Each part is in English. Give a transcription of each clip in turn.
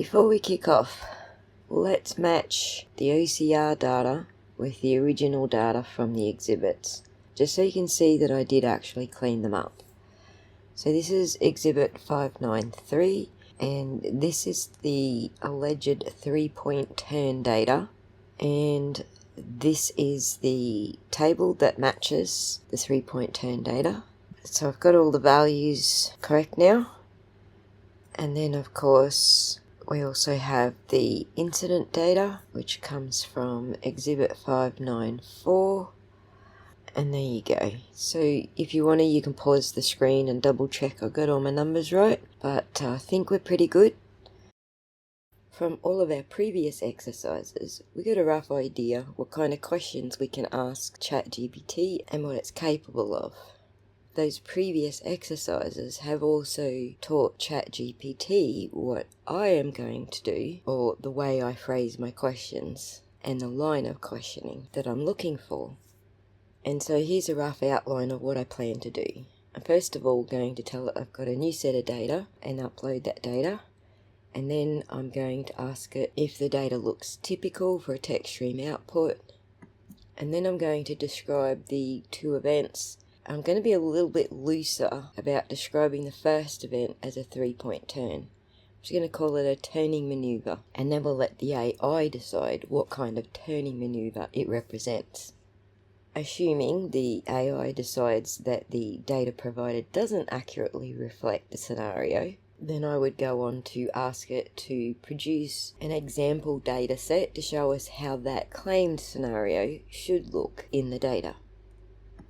Before we kick off, let's match the OCR data with the original data from the exhibits, just so you can see that I did actually clean them up. So this is exhibit 593, and this is the alleged 3-point turn data, and this is the table that matches the 3-point turn data. So I've got all the values correct now, and then of course we also have the incident data, which comes from exhibit 594. And there you go. So if you want to, you can pause the screen and double check I got all my numbers right. But I think we're pretty good. From all of our previous exercises, we got a rough idea what kind of questions we can ask ChatGPT and what it's capable of. Those previous exercises have also taught ChatGPT what I am going to do, or the way I phrase my questions, and the line of questioning that I'm looking for. And so here's a rough outline of what I plan to do. I'm first of all going to tell it I've got a new set of data and upload that data. And then I'm going to ask it if the data looks typical for a text stream output. And then I'm going to describe the two events. I'm going to be a little bit looser about describing the first event as a 3-point turn. I'm just going to call it a turning maneuver. And then we'll let the AI decide what kind of turning maneuver it represents. Assuming the AI decides that the data provided doesn't accurately reflect the scenario, then I would go on to ask it to produce an example data set to show us how that claimed scenario should look in the data.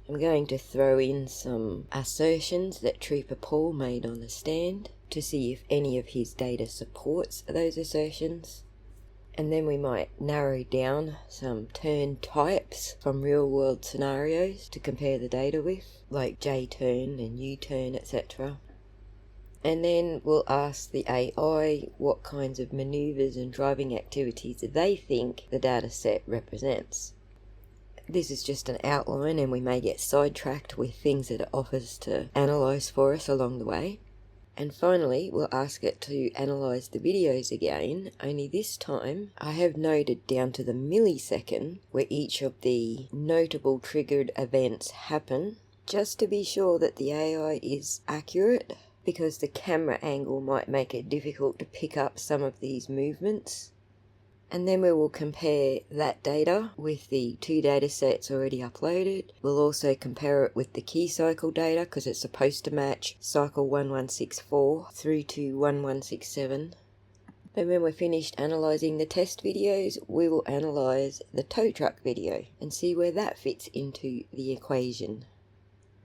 I'm going to throw in some assertions that Trooper Paul made on the stand to see if any of his data supports those assertions. And then we might narrow down some turn types from real-world scenarios to compare the data with, like J-turn and U-turn, etc. And then we'll ask the AI what kinds of maneuvers and driving activities they think the data set represents. This is just an outline, and we may get sidetracked with things that it offers to analyse for us along the way. And finally, we'll ask it to analyse the videos again, only this time I have noted down to the millisecond where each of the notable triggered events happen, just to be sure that the AI is accurate, because the camera angle might make it difficult to pick up some of these movements. And then we will compare that data with the two data sets already uploaded. We'll also compare it with the key cycle data, because it's supposed to match cycle 1164 through to 1167. Then when we're finished analysing the test videos, we will analyse the tow truck video and see where that fits into the equation.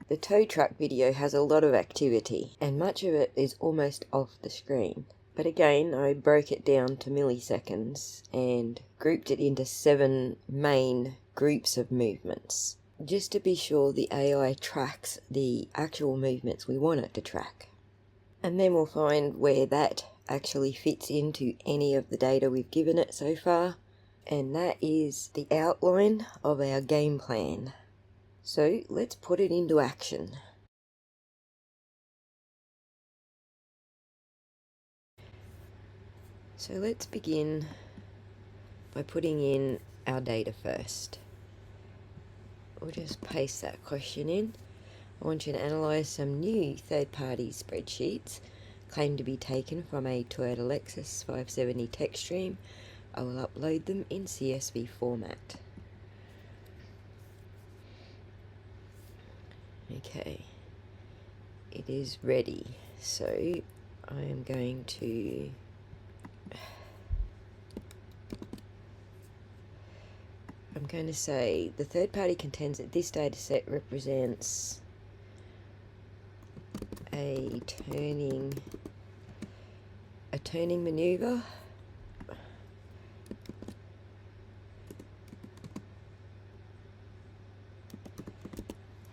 The tow truck video has a lot of activity, and much of it is almost off the screen. But again, I broke it down to milliseconds and grouped it into 7 main groups of movements, just to be sure the AI tracks the actual movements we want it to track. And then we'll find where that actually fits into any of the data we've given it so far, and that is the outline of our game plan. So let's put it into action. So let's begin by putting in our data first. We'll just paste that question in. I want you to analyse some new third-party spreadsheets claimed to be taken from a Toyota Lexus 570 text stream. I will upload them in CSV format. Okay, it is ready. So I am going to say the third party contends that this data set represents a turning maneuver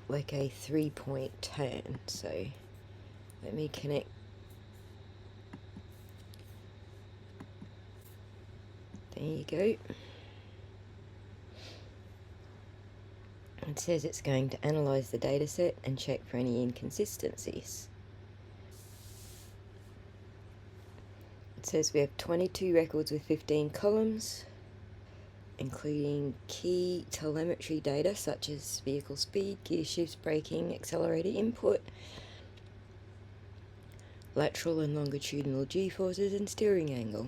like a 3-point turn. So let me connect. There you go. It says it's going to analyse the dataset and check for any inconsistencies. It says we have 22 records with 15 columns, including key telemetry data such as vehicle speed, gear shifts, braking, accelerator input, lateral and longitudinal g-forces, and steering angle.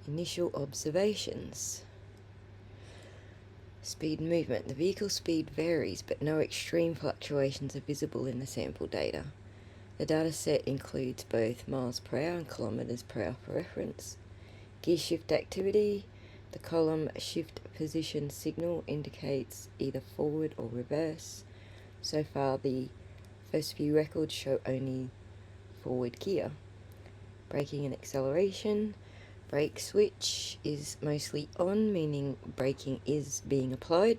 Initial observations. Speed and movement. The vehicle speed varies, but no extreme fluctuations are visible in the sample data. The data set includes both miles per hour and kilometres per hour for reference. Gear shift activity. The column shift position signal indicates either forward or reverse. So far, the first few records show only forward gear. Braking and acceleration. Brake switch is mostly on, meaning braking is being applied.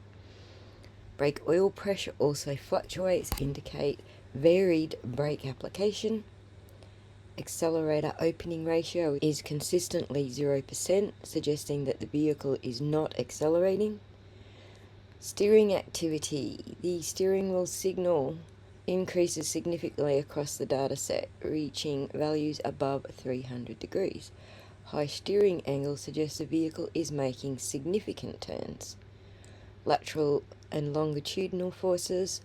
Brake oil pressure also fluctuates, indicate varied brake application. Accelerator opening ratio is consistently 0%, suggesting that the vehicle is not accelerating. Steering activity. The steering wheel signal increases significantly across the data set, reaching values above 300 degrees. High steering angle suggests the vehicle is making significant turns. Lateral and longitudinal forces.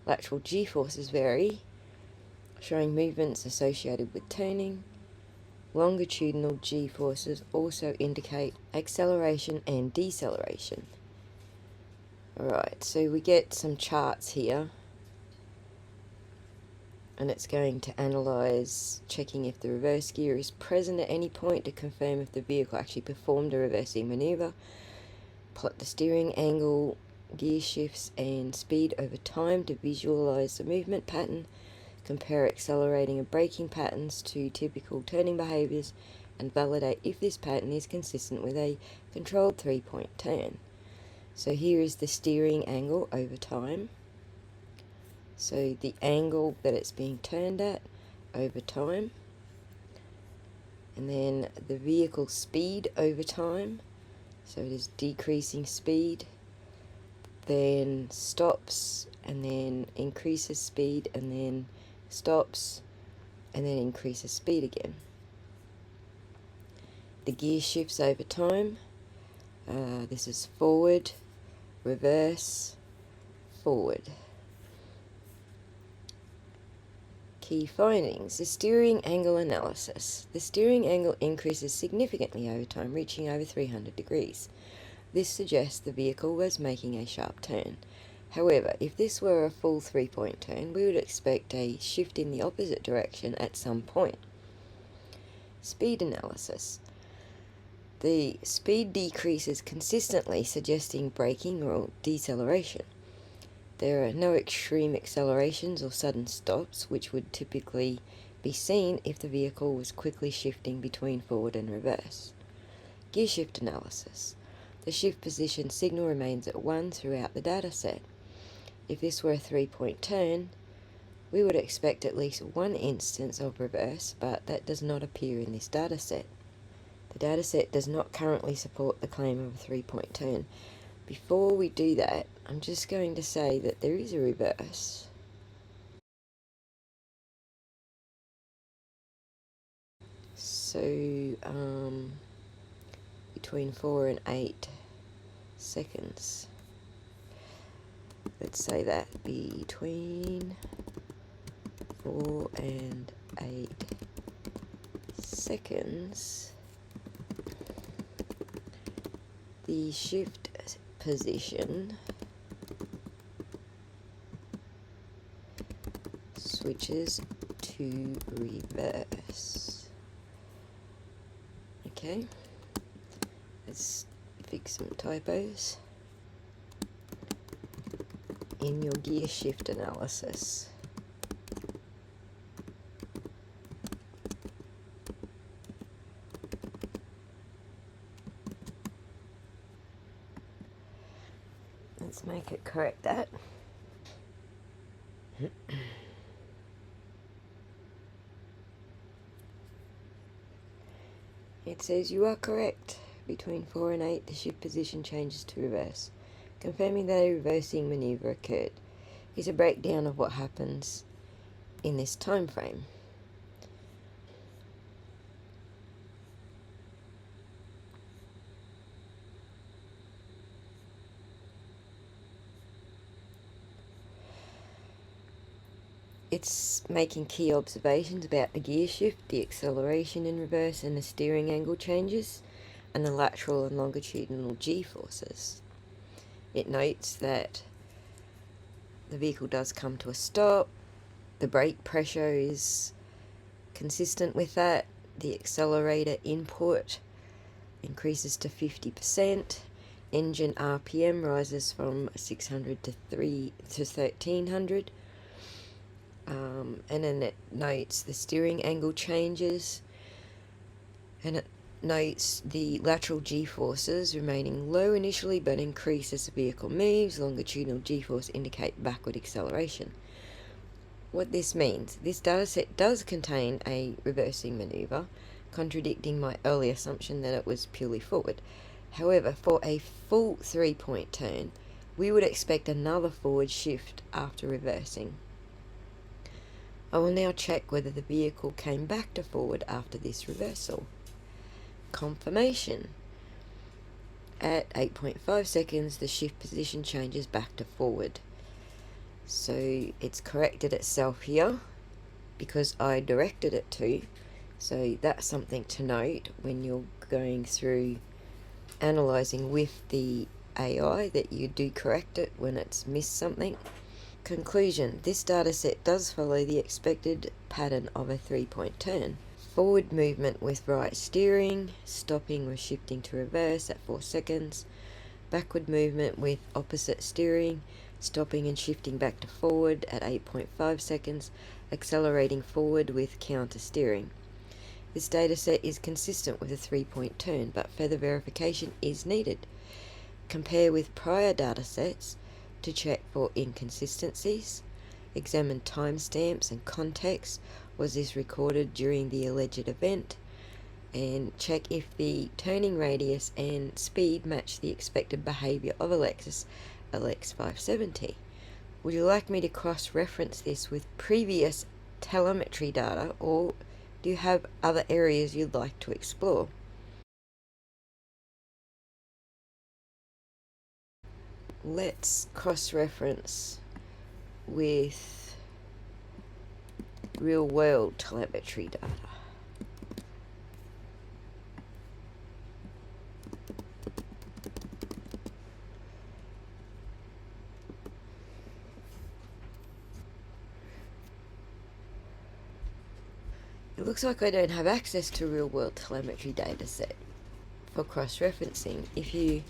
Lateral g-forces vary, showing movements associated with turning. Longitudinal g-forces also indicate acceleration and deceleration. Alright, so we get some charts here, and it's going to analyse, checking if the reverse gear is present at any point to confirm if the vehicle actually performed a reversing manoeuvre. Plot the steering angle, gear shifts and speed over time to visualise the movement pattern. Compare accelerating and braking patterns to typical turning behaviours and validate if this pattern is consistent with a controlled 3-point turn. So here is the steering angle over time. So the angle that it's being turned at over time. And then the vehicle speed over time. So it is decreasing speed, then stops, and then increases speed, and then stops, and then increases speed again. The gear shifts over time. This is forward, reverse, forward. Key findings. The steering angle analysis. The steering angle increases significantly over time, reaching over 300 degrees. This suggests the vehicle was making a sharp turn. However, if this were a full 3-point turn, we would expect a shift in the opposite direction at some point. Speed analysis. The speed decreases consistently, suggesting braking or deceleration. There are no extreme accelerations or sudden stops, which would typically be seen if the vehicle was quickly shifting between forward and reverse. Gear shift analysis. The shift position signal remains at 1 throughout the data set. If this were a 3-point turn, we would expect at least one instance of reverse, but that does not appear in this data set. The data set does not currently support the claim of a 3-point turn. Before we do that, I'm just going to say that there is a reverse. So, between 4 and 8 seconds. Let's say that between 4 and 8 seconds, the shift position switches to reverse. Okay, let's fix some typos in your gear shift analysis. Let's make it correct that. It says you are correct. Between 4 and 8, the shift position changes to reverse, confirming that a reversing manoeuvre occurred. Here's a breakdown of what happens in this time frame. It's making key observations about the gear shift, the acceleration in reverse and the steering angle changes, and the lateral and longitudinal G-forces. It notes that the vehicle does come to a stop, the brake pressure is consistent with that, the accelerator input increases to 50%, engine RPM rises from 600 to 1300, and then it notes the steering angle changes, and it notes the lateral G-forces remaining low initially but increase as the vehicle moves. Longitudinal G-force indicate backward acceleration. What this means, this dataset does contain a reversing manoeuvre, contradicting my early assumption that it was purely forward. However, for a full 3-point turn, we would expect another forward shift after reversing. I will now check whether the vehicle came back to forward after this reversal. Confirmation. At 8.5 seconds, the shift position changes back to forward. So it's corrected itself here because I directed it to. So that's something to note when you're going through analysing with the AI, that you do correct it when it's missed something. Conclusion. This dataset does follow the expected pattern of a 3-point turn. Forward movement with right steering, stopping with shifting to reverse at 4 seconds, backward movement with opposite steering, stopping and shifting back to forward at 8.5 seconds, accelerating forward with counter steering. This dataset is consistent with a 3-point turn, but further verification is needed. Compare with prior datasets to check for inconsistencies. Examine timestamps and context. Was this recorded during the alleged event? And check if the turning radius and speed match the expected behaviour of a Lexus LX570. Would you like me to cross-reference this with previous telemetry data, or do you have other areas you'd like to explore? Let's cross-reference with real-world telemetry data. It looks like I don't have access to real-world telemetry dataset for cross-referencing. If you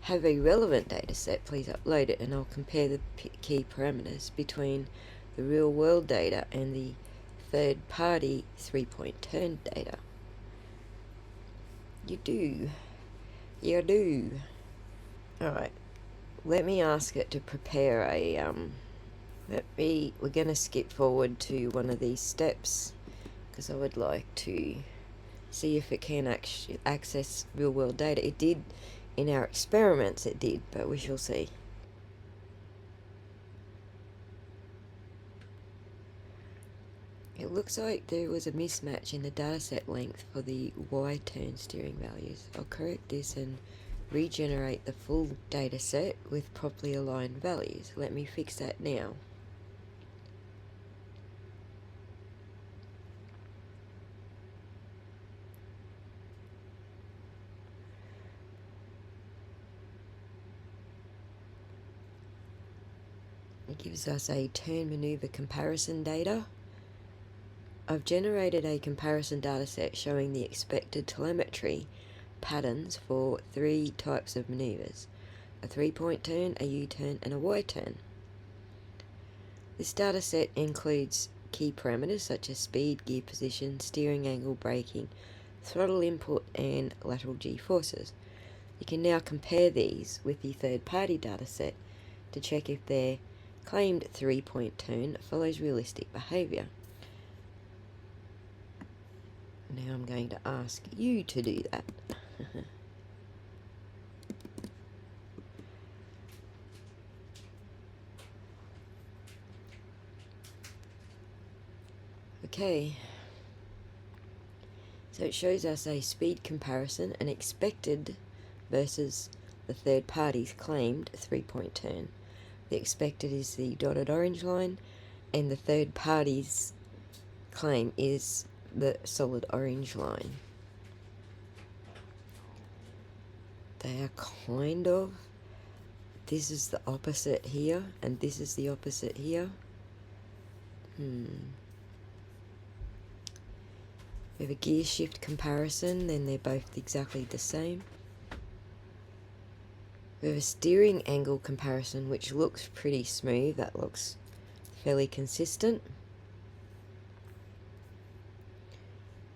have a relevant dataset, please upload it and I'll compare the key parameters between the real-world data and the third-party 3-point turn data. You do. Alright, let me ask it to prepare a, we're going to skip forward to one of these steps, because I would like to see if it can actually access real-world data. It did, in our experiments it did, but we shall see. It looks like there was a mismatch in the dataset length for the Y turn steering values. I'll correct this and regenerate the full dataset with properly aligned values. Let me fix that now. It gives us a turn maneuver comparison data. I've generated a comparison dataset showing the expected telemetry patterns for 3 types of maneuvers: a 3-point turn, a U-turn and a Y-turn. This dataset includes key parameters such as speed, gear position, steering angle, braking, throttle input and lateral G-forces. You can now compare these with the third-party dataset to check if their claimed 3-point turn follows realistic behaviour. Now I'm going to ask you to do that. Okay, so it shows us a speed comparison, an expected versus the third party's claimed 3-point turn. The expected is the dotted orange line and the third party's claim is the solid orange line. They are kind of, this is the opposite here, and this is the opposite here. We have a gear shift comparison, then they're both exactly the same. We have a steering angle comparison, which looks pretty smooth. That looks fairly consistent.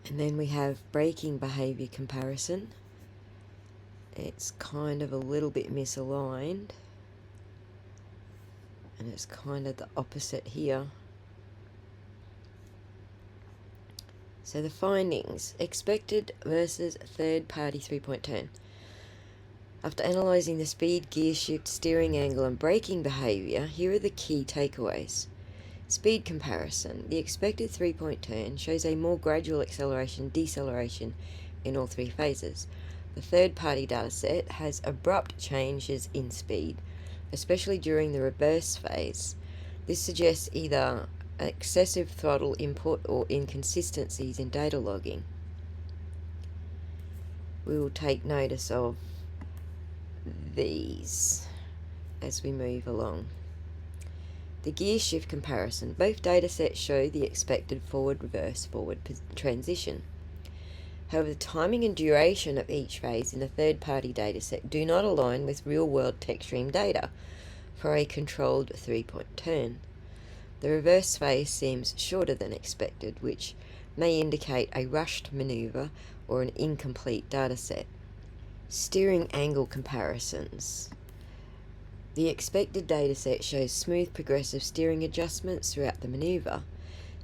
And then we have braking behaviour comparison. It's kind of a little bit misaligned. And it's kind of the opposite here. So the findings, expected versus third party 3-point turn. After analysing the speed, gear shift, steering angle and braking behaviour, here are the key takeaways. Speed comparison. The expected 3-point turn shows a more gradual acceleration-deceleration in all three phases. The third-party dataset has abrupt changes in speed, especially during the reverse phase. This suggests either excessive throttle input or inconsistencies in data logging. We will take notice of these as we move along. The gear shift comparison. Both datasets show the expected forward-reverse transition. However, the timing and duration of each phase in the third-party dataset do not align with real-world TechStream data for a controlled 3-point turn. The reverse phase seems shorter than expected, which may indicate a rushed manoeuvre or an incomplete dataset. Steering angle comparisons. The expected dataset shows smooth progressive steering adjustments throughout the manoeuvre.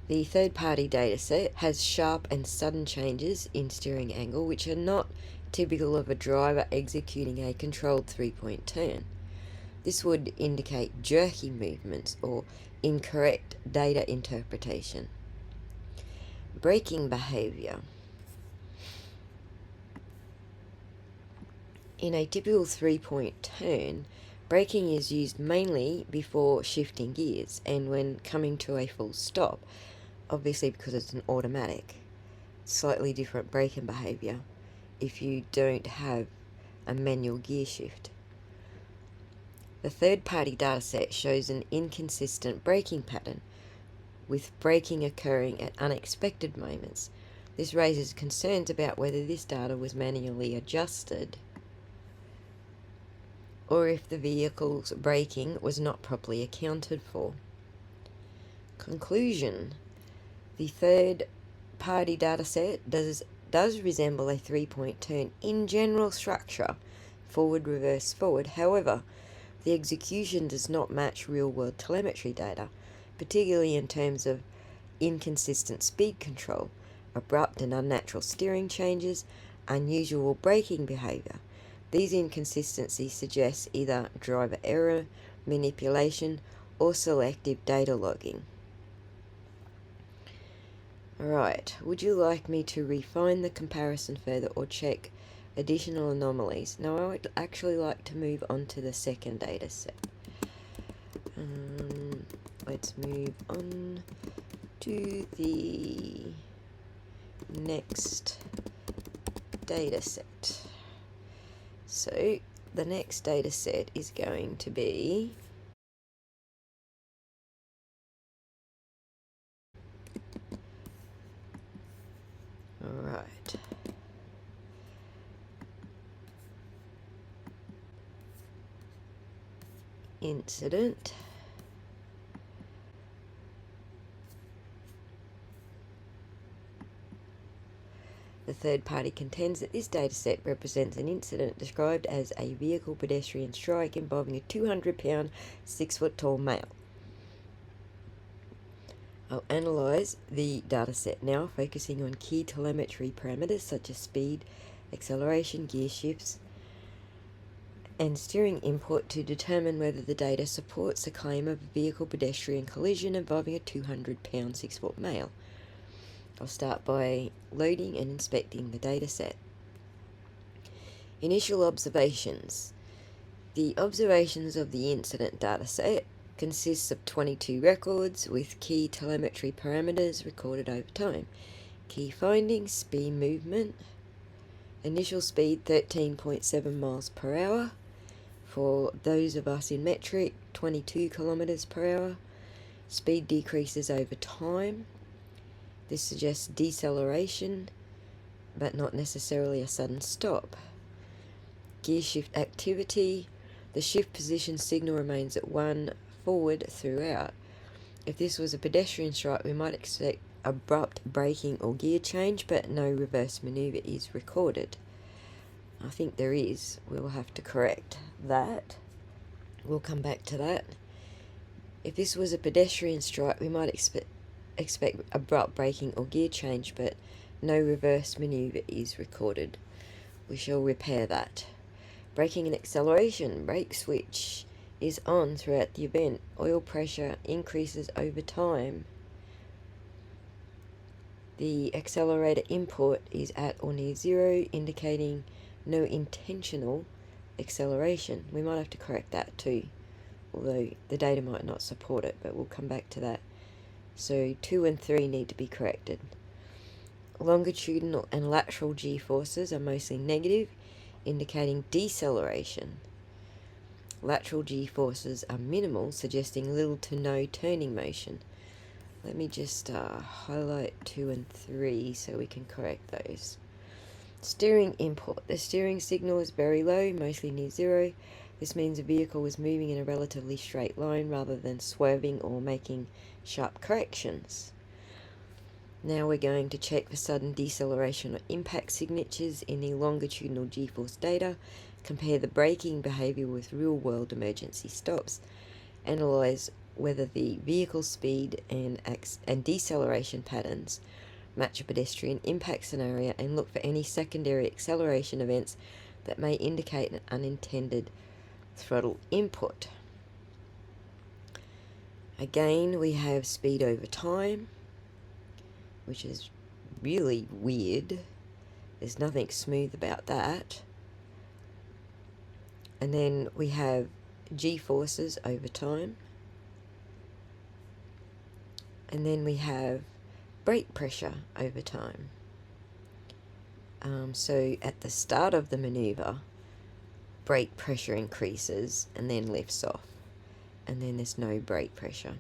The third-party dataset has sharp and sudden changes in steering angle, which are not typical of a driver executing a controlled 3-point turn. This would indicate jerky movements or incorrect data interpretation. Braking behaviour. In a typical 3-point turn, braking is used mainly before shifting gears and when coming to a full stop, obviously because it's an automatic. Slightly different braking behaviour if you don't have a manual gear shift. The third-party dataset shows an inconsistent braking pattern, with braking occurring at unexpected moments. This raises concerns about whether this data was manually adjusted or if the vehicle's braking was not properly accounted for. Conclusion. The third-party dataset does resemble a 3-point turn in general structure, forward, reverse, forward. However, the execution does not match real-world telemetry data, particularly in terms of inconsistent speed control, abrupt and unnatural steering changes, unusual braking behaviour. These inconsistencies suggest either driver error, manipulation, or selective data logging. Alright, would you like me to refine the comparison further or check additional anomalies? Now I would actually like to move on to the second data set. Let's move on to the next data set. So the next data set is going to be alright. Incident. The third party contends that this dataset represents an incident described as a vehicle pedestrian strike involving a 200-pound, 6-foot-tall male. I'll analyse the dataset now, focusing on key telemetry parameters such as speed, acceleration, gear shifts, and steering input to determine whether the data supports the claim of a vehicle pedestrian collision involving a 200-pound, 6-foot male. I'll start by loading and inspecting the dataset. Initial observations. The observations of the incident dataset consists of 22 records with key telemetry parameters recorded over time. Key findings: speed movement, initial speed 13.7 miles per hour. For those of us in metric, 22 kilometers per hour. Speed decreases over time. This suggests deceleration, but not necessarily a sudden stop. Gear shift activity: the shift position signal remains at 1 forward throughout. If this was a pedestrian stripe, we might expect abrupt braking or gear change, but no reverse maneuver is recorded. I think there is. We'll have to correct that. We'll come back to that. If this was a pedestrian stripe, we might expect abrupt braking or gear change, but no reverse maneuver is recorded. We shall repair that. Braking and acceleration: brake switch is on throughout the event. Oil pressure increases over time. The accelerator input is at or near zero, indicating no intentional acceleration. We might have to correct that too, although the data might not support it, but we'll come back to that. So 2 and 3 need to be corrected. Longitudinal and lateral g-forces are mostly negative, indicating deceleration. Lateral g-forces are minimal, suggesting little to no turning motion. Let me just highlight 2 and 3 so we can correct those. Steering input: the steering signal is very low, mostly near zero. This means the vehicle was moving in a relatively straight line rather than swerving or making sharp corrections. Now we're going to check for sudden deceleration or impact signatures in the longitudinal g-force data, compare the braking behavior with real-world emergency stops, analyze whether the vehicle speed and deceleration patterns match a pedestrian impact scenario, and look for any secondary acceleration events that may indicate an unintended throttle input. Again, we have speed over time, which is really weird. There's nothing smooth about that. And then we have g-forces over time. And then we have brake pressure over time. So at the start of the maneuver, brake pressure increases and then lifts off, and then there's no brake pressure.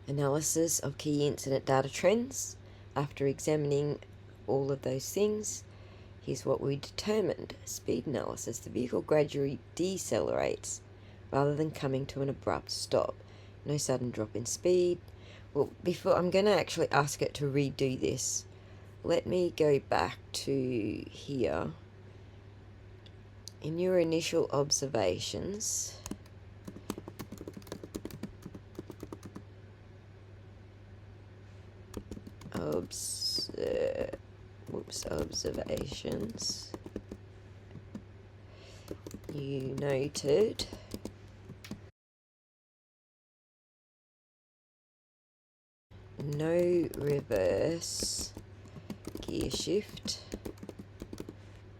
Analysis of key incident data trends. After examining all of those things, here's what we determined. Speed analysis: the vehicle gradually decelerates rather than coming to an abrupt stop. No sudden drop in speed. Well, before I'm going to actually ask it to redo this. Let me go back to here. In your initial observations, observations, you noted no reverse gear shift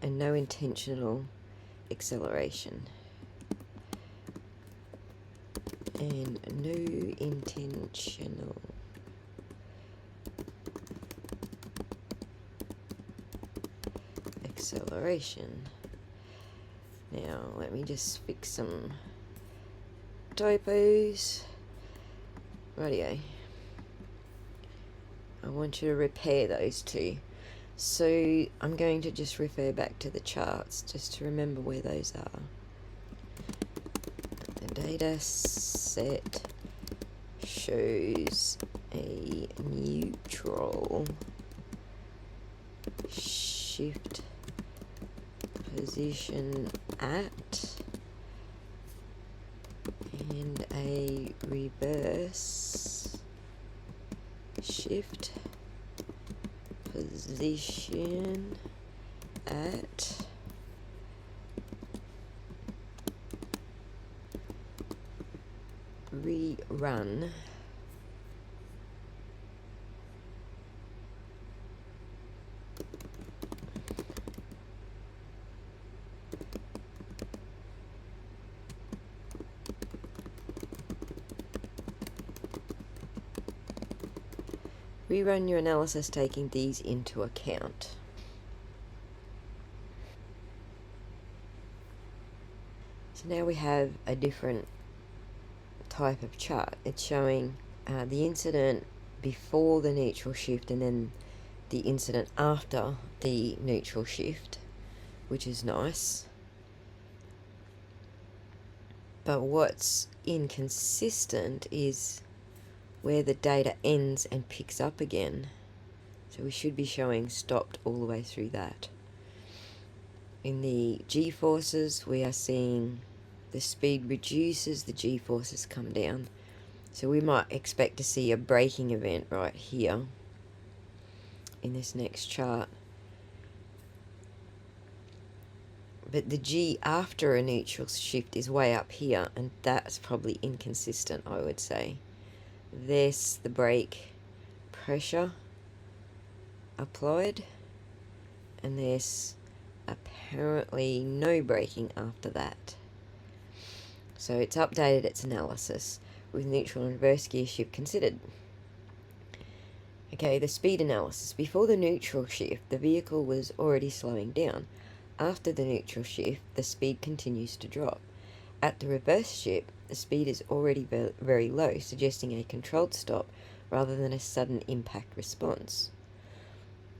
and no intentional acceleration, and no intentional acceleration. Now let me just fix some typos. Rightio. I want you to repair those two. So I'm going to just refer back to the charts just to remember where those are. The data set shows a neutral shift position at and a reverse shift position at rerun Rerun your analysis taking these into account. So now we have a different type of chart. It's showing the incident before the neutral shift and then the incident after the neutral shift, which is nice. But what's inconsistent is where the data ends and picks up again. So we should be showing stopped all the way through that. In the G-forces, we are seeing the speed reduces, the G-forces come down. So we might expect to see a braking event right here in this next chart. But the G after a neutral shift is way up here, and that's probably inconsistent, I would say. There's the brake pressure applied, and there's apparently no braking after that. So it's updated its analysis with neutral and reverse gear shift considered. Okay, the speed analysis. Before the neutral shift, the vehicle was already slowing down. After the neutral shift, the speed continues to drop. At the reverse shift, the speed is already very low, suggesting a controlled stop rather than a sudden impact response.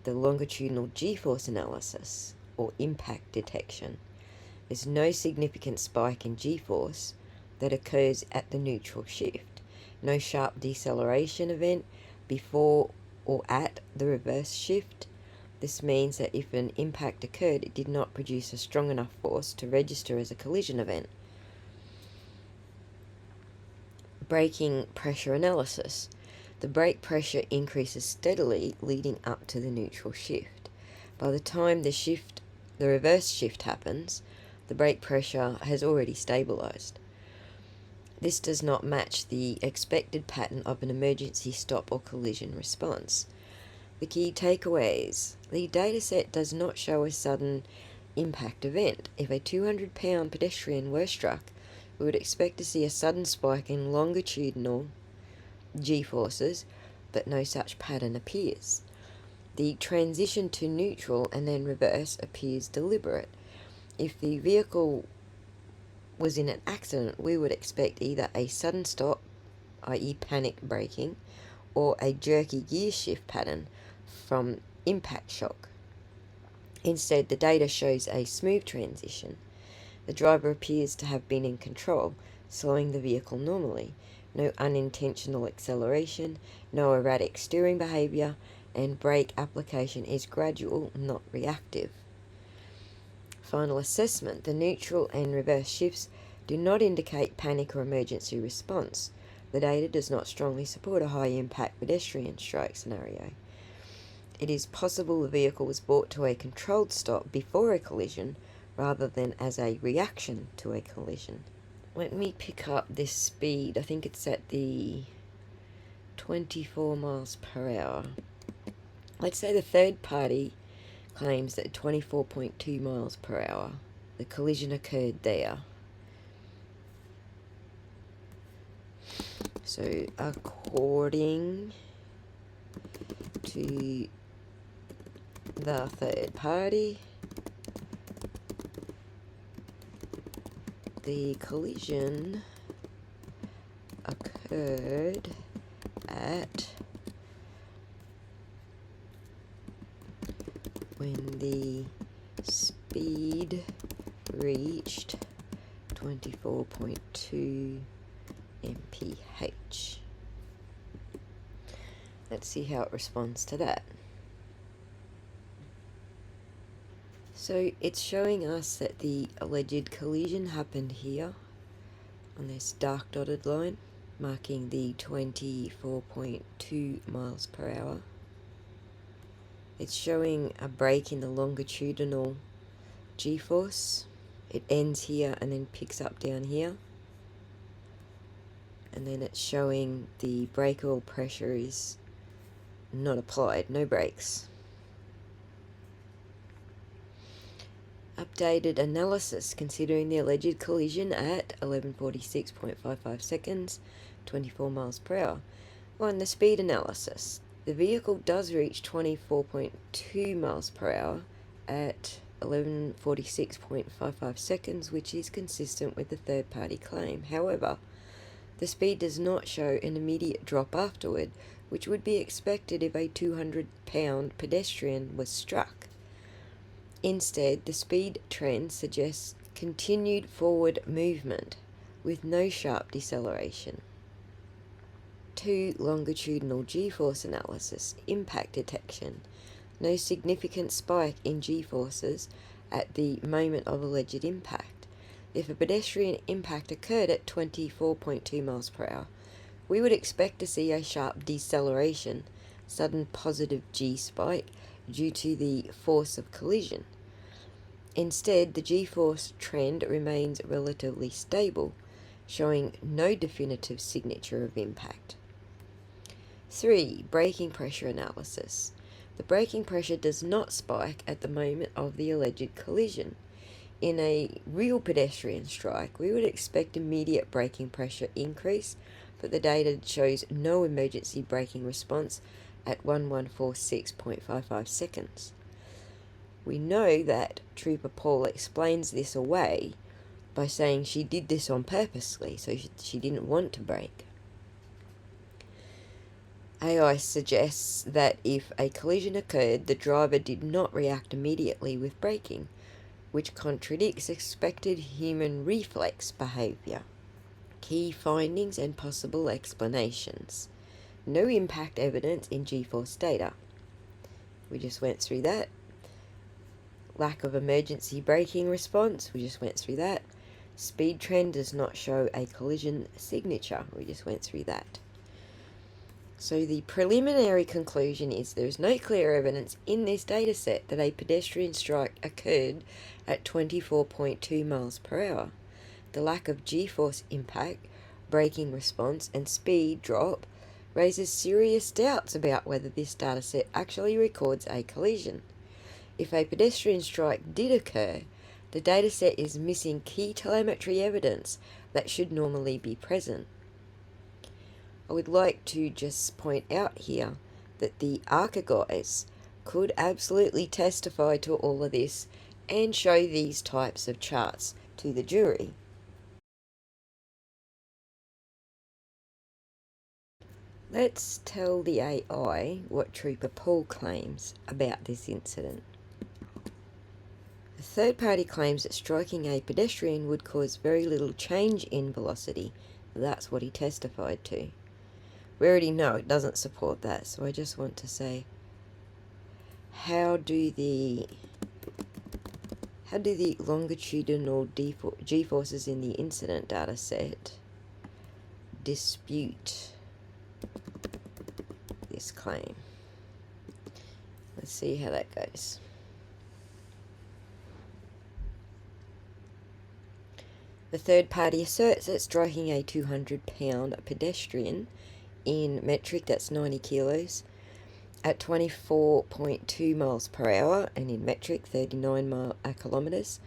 The longitudinal G-force analysis, or impact detection. There's no significant spike in G-force that occurs at the neutral shift. No sharp deceleration event before or at the reverse shift. This means that if an impact occurred, it did not produce a strong enough force to register as a collision event. Braking pressure analysis. The brake pressure increases steadily leading up to the neutral shift. By the time the reverse shift happens, the brake pressure has already stabilized. This does not match the expected pattern of an emergency stop or collision response. The key takeaways. The dataset does not show a sudden impact event. If a 200-pound pedestrian were struck, we would expect to see a sudden spike in longitudinal G-forces, but no such pattern appears. The transition to neutral and then reverse appears deliberate. If the vehicle was in an accident, we would expect either a sudden stop, i.e. panic braking, or a jerky gear shift pattern from impact shock. Instead, the data shows a smooth transition. The driver appears to have been in control, slowing the vehicle normally. No unintentional acceleration, no erratic steering behavior, and brake application is gradual, not reactive. Final assessment. The neutral and reverse shifts do not indicate panic or emergency response. The data does not strongly support a high-impact pedestrian strike scenario. It is possible the vehicle was brought to a controlled stop before a collision rather than as a reaction to a collision. Let me pick up this speed. I think it's at the 24 miles per hour. Let's say the third party claims that 24.2 miles per hour, the collision occurred there. So according to the third party, the collision occurred at when the speed reached 24.2 mph. Let's see how it responds to that. So it's showing us that the alleged collision happened here on this dark dotted line, marking the 24.2 miles per hour. It's showing a break in the longitudinal G-force. It ends here and then picks up down here. And then it's showing the brake oil pressure is not applied, no brakes. Updated analysis considering the alleged collision at 11:46.55 seconds, 24 miles per hour. On the speed analysis, The vehicle does reach 24.2 miles per hour at 11:46.55 seconds, which is consistent with the third-party claim. However, the speed does not show an immediate drop afterward, which would be expected if a 200-pound pedestrian was struck. Instead, the speed trend suggests continued forward movement with no sharp deceleration. 2. Longitudinal G-force analysis. Impact detection. No significant spike in G-forces at the moment of alleged impact. If a pedestrian impact occurred at 24.2 miles per hour, we would expect to see a sharp deceleration, sudden positive G spike due to the force of collision. Instead, the G-force trend remains relatively stable, showing no definitive signature of impact. 3. Braking pressure analysis. The braking pressure does not spike at the moment of the alleged collision. In a real pedestrian strike, we would expect immediate braking pressure increase, but the data shows no emergency braking response at 1146.55 seconds. We know that Trooper Paul explains this away by saying she did this on purposely, so she didn't want to brake. AI suggests that if a collision occurred, the driver did not react immediately with braking, which contradicts expected human reflex behavior. Key findings and possible explanations. No impact evidence in G-force data. We just went through that. Lack of emergency braking response. We just went through that. Speed trend does not show a collision signature. We just went through that. So the preliminary conclusion is there is no clear evidence in this data set that a pedestrian strike occurred at 24.2 miles per hour. The lack of G-force impact, braking response, and speed drop raises serious doubts about whether this data set actually records a collision. If a pedestrian strike did occur, the data set is missing key telemetry evidence that should normally be present. I would like to just point out here that the ARCA guys could absolutely testify to all of this and show these types of charts to the jury. Let's tell the AI what Trooper Paul claims about this incident. The third party claims that striking a pedestrian would cause very little change in velocity. That's what he testified to. We already know it doesn't support that, so I just want to say, how do the longitudinal G-forces in the incident data set dispute this claim? Let's see how that goes. The third party asserts that striking a 200-pound pedestrian in metric, that's 90 kilos, at 24.2 miles per hour, and in metric, 39 kilometers,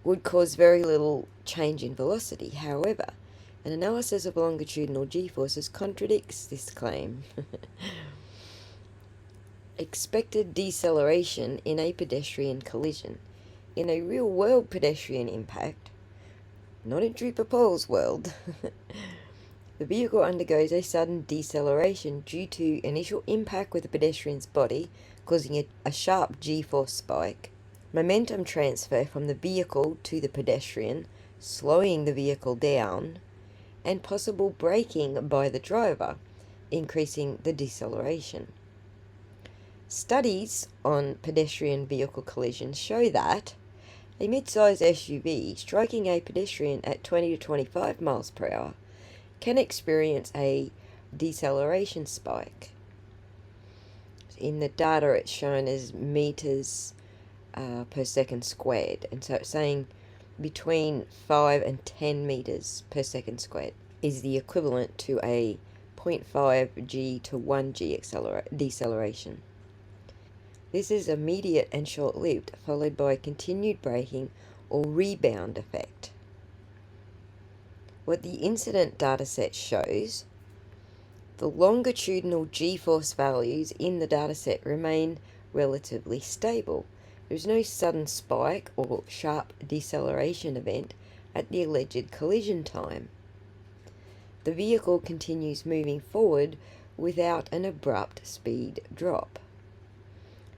would cause very little change in velocity. However, an analysis of longitudinal G-forces contradicts this claim. Expected deceleration in a pedestrian collision. In a real-world pedestrian impact, not in Trooper Paul's world, the vehicle undergoes a sudden deceleration due to initial impact with the pedestrian's body, causing a sharp G-force spike, momentum transfer from the vehicle to the pedestrian, slowing the vehicle down, and possible braking by the driver, increasing the deceleration. Studies on pedestrian vehicle collisions show that a mid-size SUV striking a pedestrian at 20 to 25 miles per hour can experience a deceleration spike. In the data, it's shown as meters per second squared, and so it's saying between 5 and 10 meters per second squared is the equivalent to a 0.5 G to 1 G deceleration. This is immediate and short-lived, followed by continued braking or rebound effect. What the incident dataset shows, The longitudinal g-force values in the dataset remain relatively stable. There is no sudden spike or sharp deceleration event at the alleged collision time. The vehicle continues moving forward without an abrupt speed drop.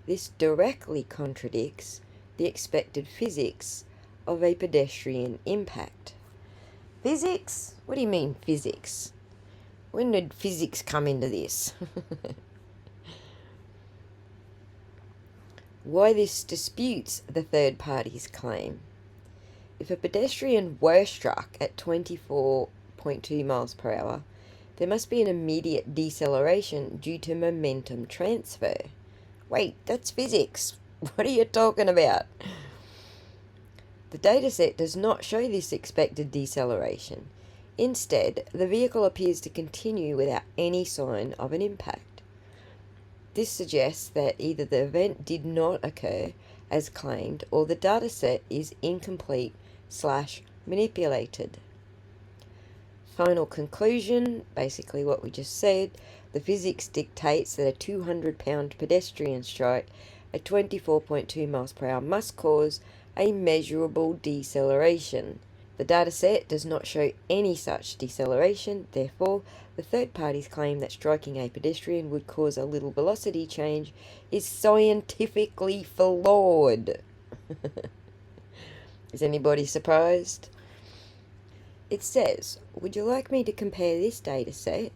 This directly contradicts the expected physics of a pedestrian impact. Physics? What do you mean, physics? When did physics come into this? Why this disputes the third party's claim. If a pedestrian were struck at 24.2 miles per hour, there must be an immediate deceleration due to momentum transfer. Wait, that's physics. What are you talking about? The dataset does not show this expected deceleration. Instead, the vehicle appears to continue without any sign of an impact. This suggests that either the event did not occur as claimed or the dataset is incomplete/manipulated. Final conclusion, basically what we just said, the physics dictates that a 200-pound pedestrian strike at 24.2 miles per hour must cause a measurable deceleration. The dataset does not show any such deceleration, therefore, the third party's claim that striking a pedestrian would cause a little velocity change is scientifically flawed. Is anybody surprised? It says, would you like me to compare this dataset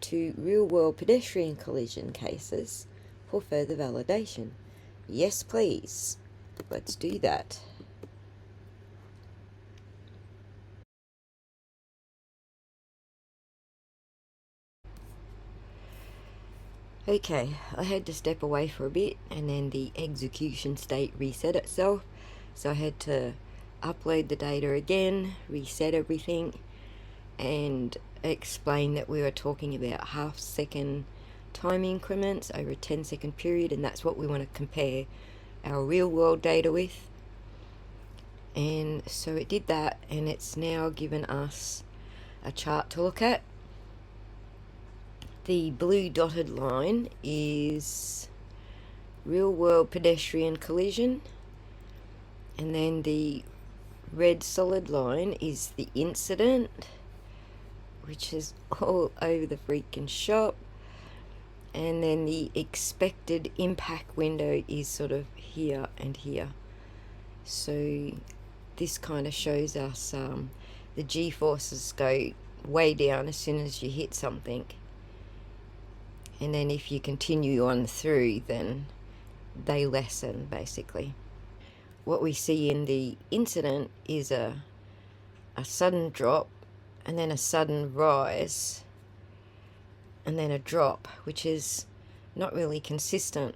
to real-world pedestrian collision cases for further validation? Yes, please. Let's do that. Okay, I had to step away for a bit and then the execution state reset itself. So I had to upload the data again, reset everything, and explain that we were talking about half-second time increments over a 10-second period, and that's what we want to compare our real-world data with. And so it did that, and it's now given us a chart to look at. The blue dotted line is real-world pedestrian collision, and then the red solid line is the incident, which is all over the freaking shop, and then the expected impact window is sort of here and here. So this kind of shows us the g-forces go way down as soon as you hit something, and then if you continue on through, then they lessen, basically. What we see in the incident is a sudden drop, and then a sudden rise, and then a drop, which is not really consistent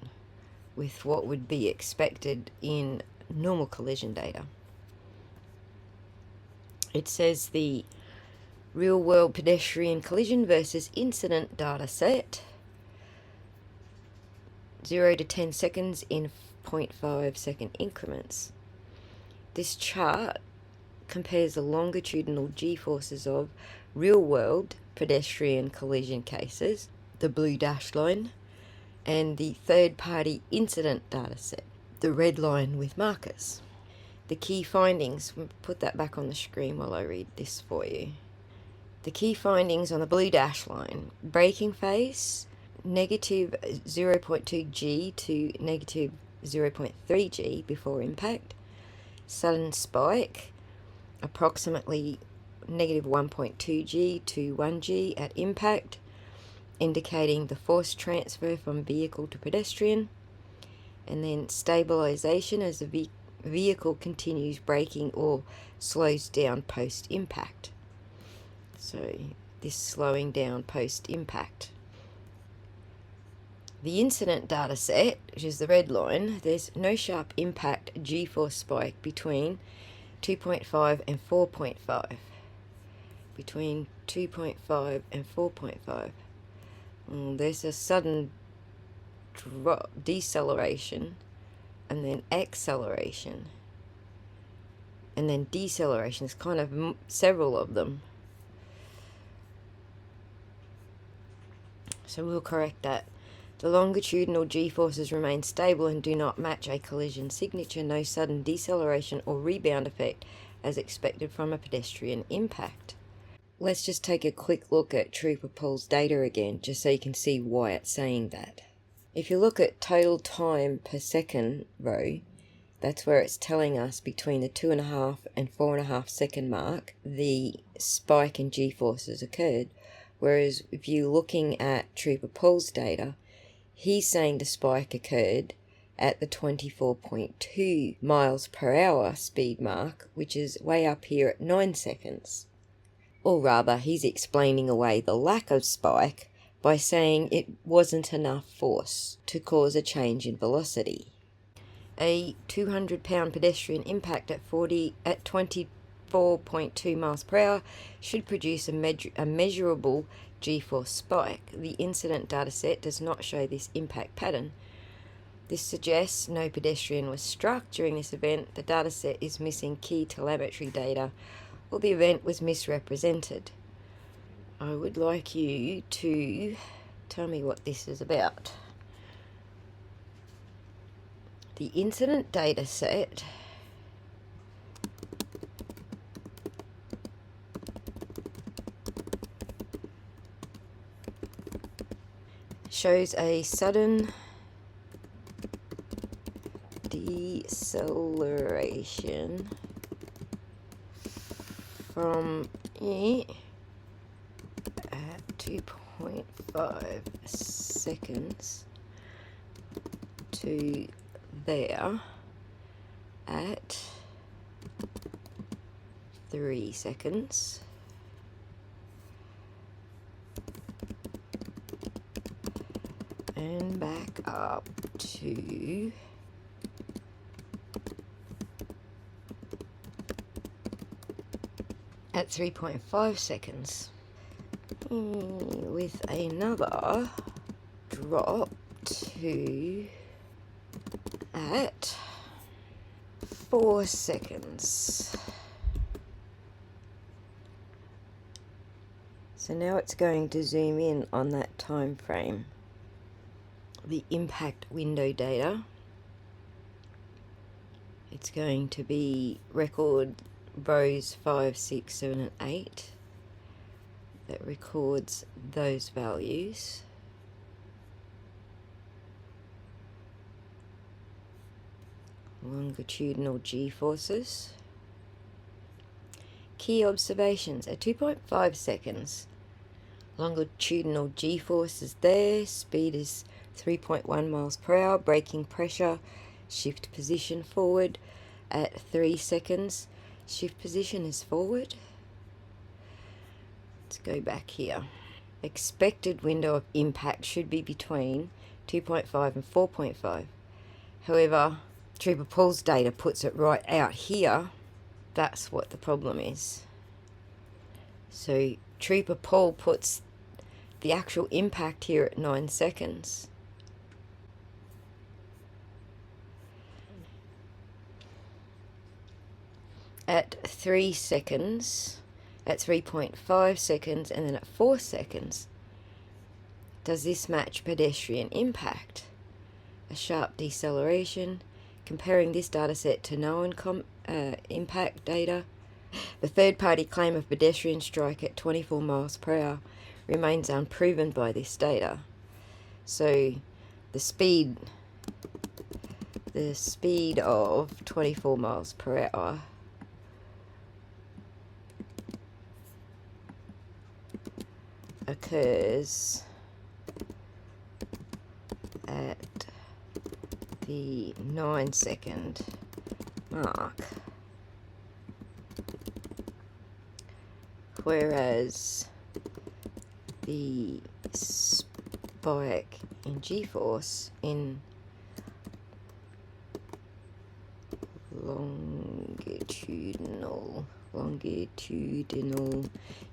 with what would be expected in normal collision data. It says the real-world pedestrian collision versus incident data set, 0 to 10 seconds in 0.5 second increments. This chart compares the longitudinal g-forces of real-world pedestrian collision cases, the blue dashed line, and the third-party incident dataset, the red line with markers. The key findings, put that back on the screen while I read this for you. The key findings on the blue dash line: braking phase, negative 0.2 g to negative 0.3 g before impact. Sudden spike, approximately negative 1.2 g to 1 g at impact, indicating the force transfer from vehicle to pedestrian. And then stabilization as the vehicle continues braking or slows down post-impact. So this slowing down post-impact. The incident data set, which is the red line, there's no sharp impact g-force spike between 2.5 and 4.5. Between 2.5 and 4.5. There's a sudden drop, deceleration, and then acceleration, and then deceleration. There's kind of several of them. So we'll correct that. The longitudinal g-forces remain stable and do not match a collision signature. No sudden deceleration or rebound effect as expected from a pedestrian impact. Let's just take a quick look at Trooper Paul's data again, just so you can see why it's saying that. If you look at total time per second row, that's where it's telling us between the 2.5 and 4.5 second mark, the spike in g-forces occurred. Whereas if you're looking at Trooper Paul's data, he's saying the spike occurred at the 24.2 miles per hour speed mark, which is way up here at 9 seconds. Or rather, he's explaining away the lack of spike by saying it wasn't enough force to cause a change in velocity. A 200-pound pedestrian impact at 24.2 miles per hour should produce a measurable g-force spike. The incident dataset does not show this impact pattern. This suggests no pedestrian was struck during this event. The dataset is missing key telemetry data, or the event was misrepresented. I would like you to tell me what this is about. The incident data set shows a sudden deceleration from it at 2.5 seconds to there at 3 seconds, and back up to at 3.5 seconds, with another drop to at 4 seconds. So now it's going to zoom in on that time frame. The impact window data. It's going to be record rows 5, 6, 7, and 8 that records those values. Longitudinal g-forces. Key observations at 2.5 seconds. Longitudinal g-force is there. Speed is 3.1 miles per hour. Braking pressure. Shift position forward. At 3 seconds, shift position is forward. Let's go back here. Expected window of impact should be between 2.5 and 4.5. However, Trooper Paul's data puts it right out here. That's what the problem is. So Trooper Paul puts the actual impact here at 9 seconds. At 3 seconds, at 3.5 seconds, and then at 4 seconds, does this match pedestrian impact? A sharp deceleration. Comparing this dataset to known impact data, the third-party claim of pedestrian strike at 24 miles per hour remains unproven by this data. So the speed of 24 miles per hour occurs at the 9 second mark, whereas the spike in g-force in longitudinal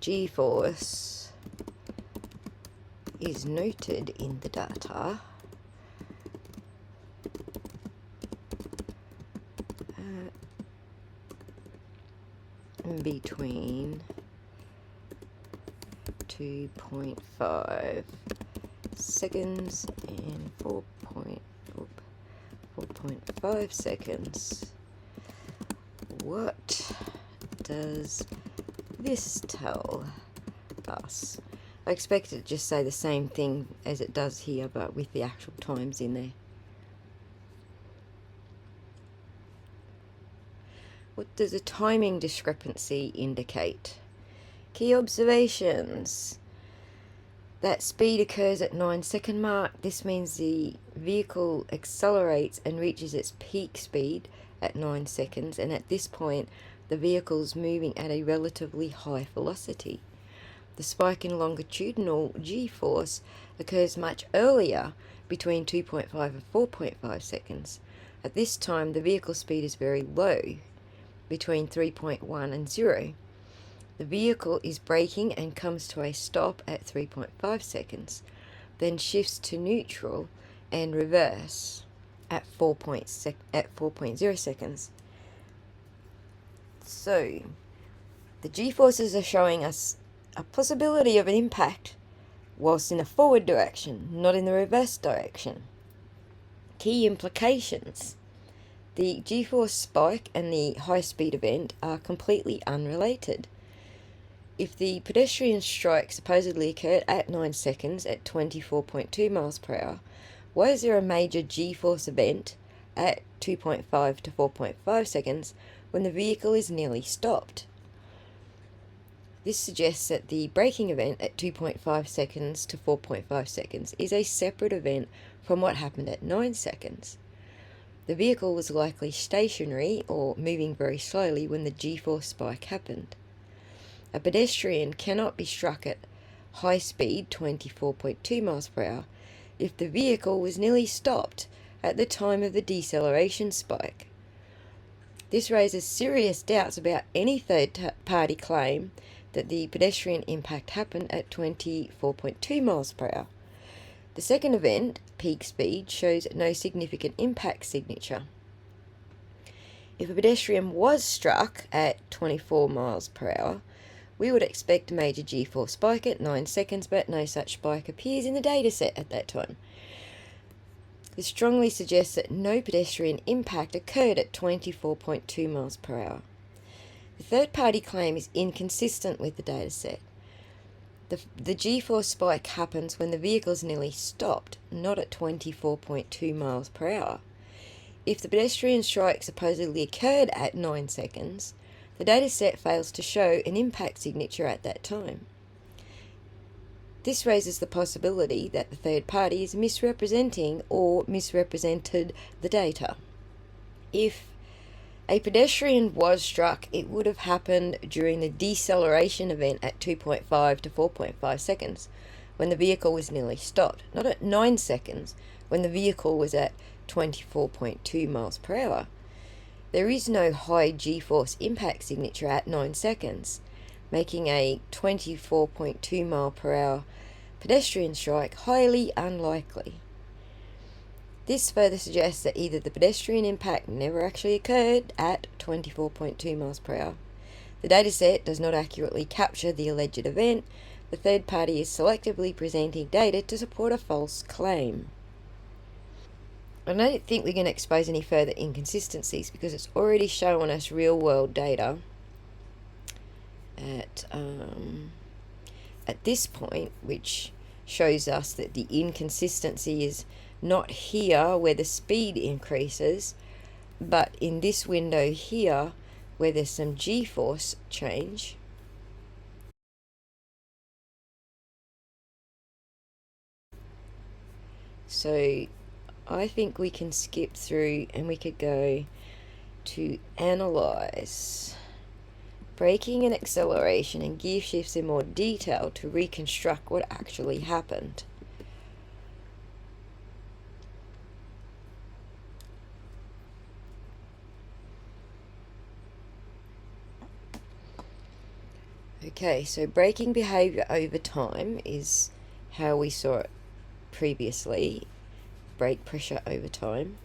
g-force is noted in the data between 2.5 seconds and 4.5 seconds. What does this tell us? I expect it to just say the same thing as it does here, but with the actual times in there. What does a timing discrepancy indicate? Key observations. That speed occurs at 9-second mark. This means the vehicle accelerates and reaches its peak speed at 9 seconds, and at this point the vehicle's moving at a relatively high velocity. The spike in longitudinal g-force occurs much earlier, between 2.5 and 4.5 seconds. At this time the vehicle speed is very low, between 3.1 and 0. The vehicle is braking and comes to a stop at 3.5 seconds, then shifts to neutral and reverse at 4.0 seconds. So, the g-forces are showing us a possibility of an impact whilst in a forward direction, not in the reverse direction. Key implications. The g-force spike and the high-speed event are completely unrelated. If the pedestrian strike supposedly occurred at 9 seconds at 24.2 miles per hour, why is there a major g-force event at 2.5 to 4.5 seconds when the vehicle is nearly stopped? This suggests that the braking event at 2.5 seconds to 4.5 seconds is a separate event from what happened at 9 seconds. The vehicle was likely stationary or moving very slowly when the g-force spike happened. A pedestrian cannot be struck at high speed, 24.2 miles per hour, if the vehicle was nearly stopped at the time of the deceleration spike. This raises serious doubts about any third-party claim that the pedestrian impact happened at 24.2 miles per hour. The second event, peak speed, shows no significant impact signature. If a pedestrian was struck at 24 miles per hour, we would expect a major g-force spike at 9 seconds, but no such spike appears in the dataset at that time. This strongly suggests that no pedestrian impact occurred at 24.2 miles per hour. The third-party claim is inconsistent with the dataset. The g-force spike happens when the vehicle is nearly stopped, not at 24.2 miles per hour. If the pedestrian strike supposedly occurred at 9 seconds, the dataset fails to show an impact signature at that time. This raises the possibility that the third party is misrepresenting or misrepresented the data. If a pedestrian was struck, it would have happened during the deceleration event at 2.5 to 4.5 seconds, when the vehicle was nearly stopped, not at 9 seconds, when the vehicle was at 24.2 miles per hour. There is no high g-force impact signature at 9 seconds, making a 24.2 mile per hour pedestrian strike highly unlikely. This further suggests that either the pedestrian impact never actually occurred at 24.2 miles per hour, the dataset does not accurately capture the alleged event, the third party is selectively presenting data to support a false claim. I don't think we're going to expose any further inconsistencies because it's already shown us real world data at this point, which shows us that the inconsistency is not here where the speed increases, but in this window here where there's some g-force change. So I think we can skip through and we could go to analyze braking and acceleration and gear shifts in more detail to reconstruct what actually happened. Okay, so braking behavior over time is how we saw it previously. Brake pressure over time.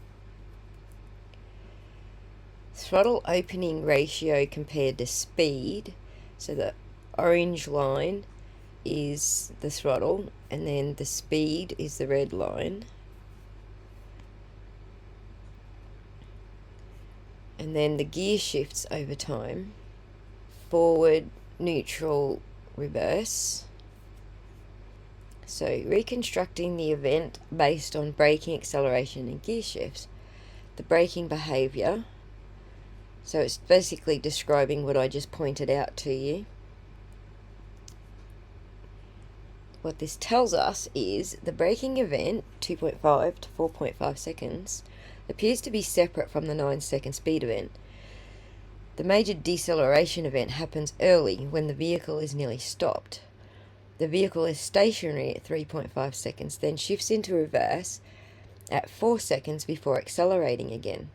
Throttle opening ratio compared to speed. So the orange line is the throttle, and then the speed is the red line. And then the gear shifts over time. Forward, neutral, reverse. So reconstructing the event based on braking, acceleration and gear shifts. The braking behaviour. So it's basically describing what I just pointed out to you. What this tells us is the braking event, 2.5 to 4.5 seconds, appears to be separate from the 9-second speed event. The major deceleration event happens early when the vehicle is nearly stopped. The vehicle is stationary at 3.5 seconds, then shifts into reverse at 4 seconds before accelerating again.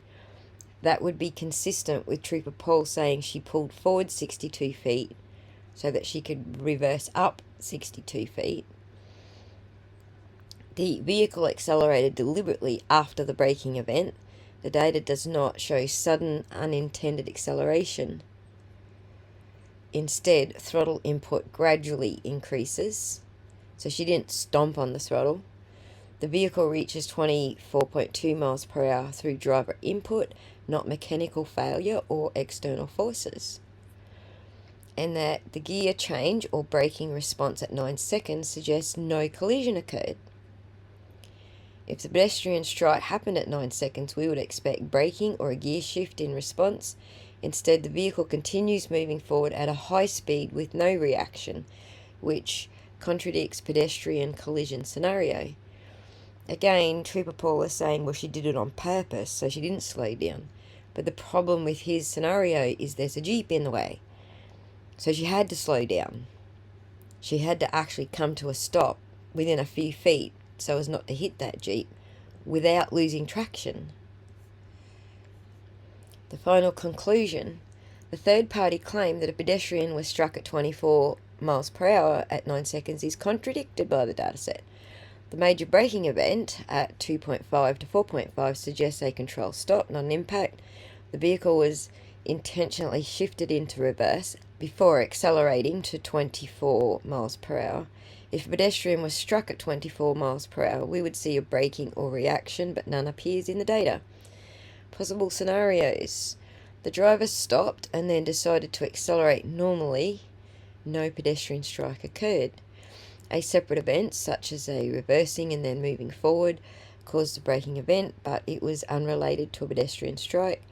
That would be consistent with Trooper Paul saying she pulled forward 62 feet so that she could reverse up 62 feet. The vehicle accelerated deliberately after the braking event. The data does not show sudden unintended acceleration. Instead, throttle input gradually increases. So she didn't stomp on the throttle. The vehicle reaches 24.2 miles per hour through driver input, not mechanical failure or external forces. And that the gear change or braking response at 9 seconds suggests no collision occurred. If the pedestrian strike happened at 9 seconds, we would expect braking or a gear shift in response. Instead, the vehicle continues moving forward at a high speed with no reaction, which contradicts pedestrian collision scenario. Again, Trooper Paul is saying, well, she did it on purpose, so she didn't slow down. But the problem with his scenario is there's a Jeep in the way. So she had to slow down. She had to actually come to a stop within a few feet so as not to hit that Jeep without losing traction. The final conclusion, the third-party claim that a pedestrian was struck at 24 miles per hour at 9 seconds is contradicted by the dataset. The major braking event at 2.5 to 4.5 suggests a control stop, not an impact. The vehicle was intentionally shifted into reverse before accelerating to 24 miles per hour. If a pedestrian was struck at 24 miles per hour, we would see a braking or reaction, but none appears in the data. Possible scenarios. The driver stopped and then decided to accelerate normally. No pedestrian strike occurred. A separate event, such as a reversing and then moving forward, caused the braking event, but it was unrelated to a pedestrian strike.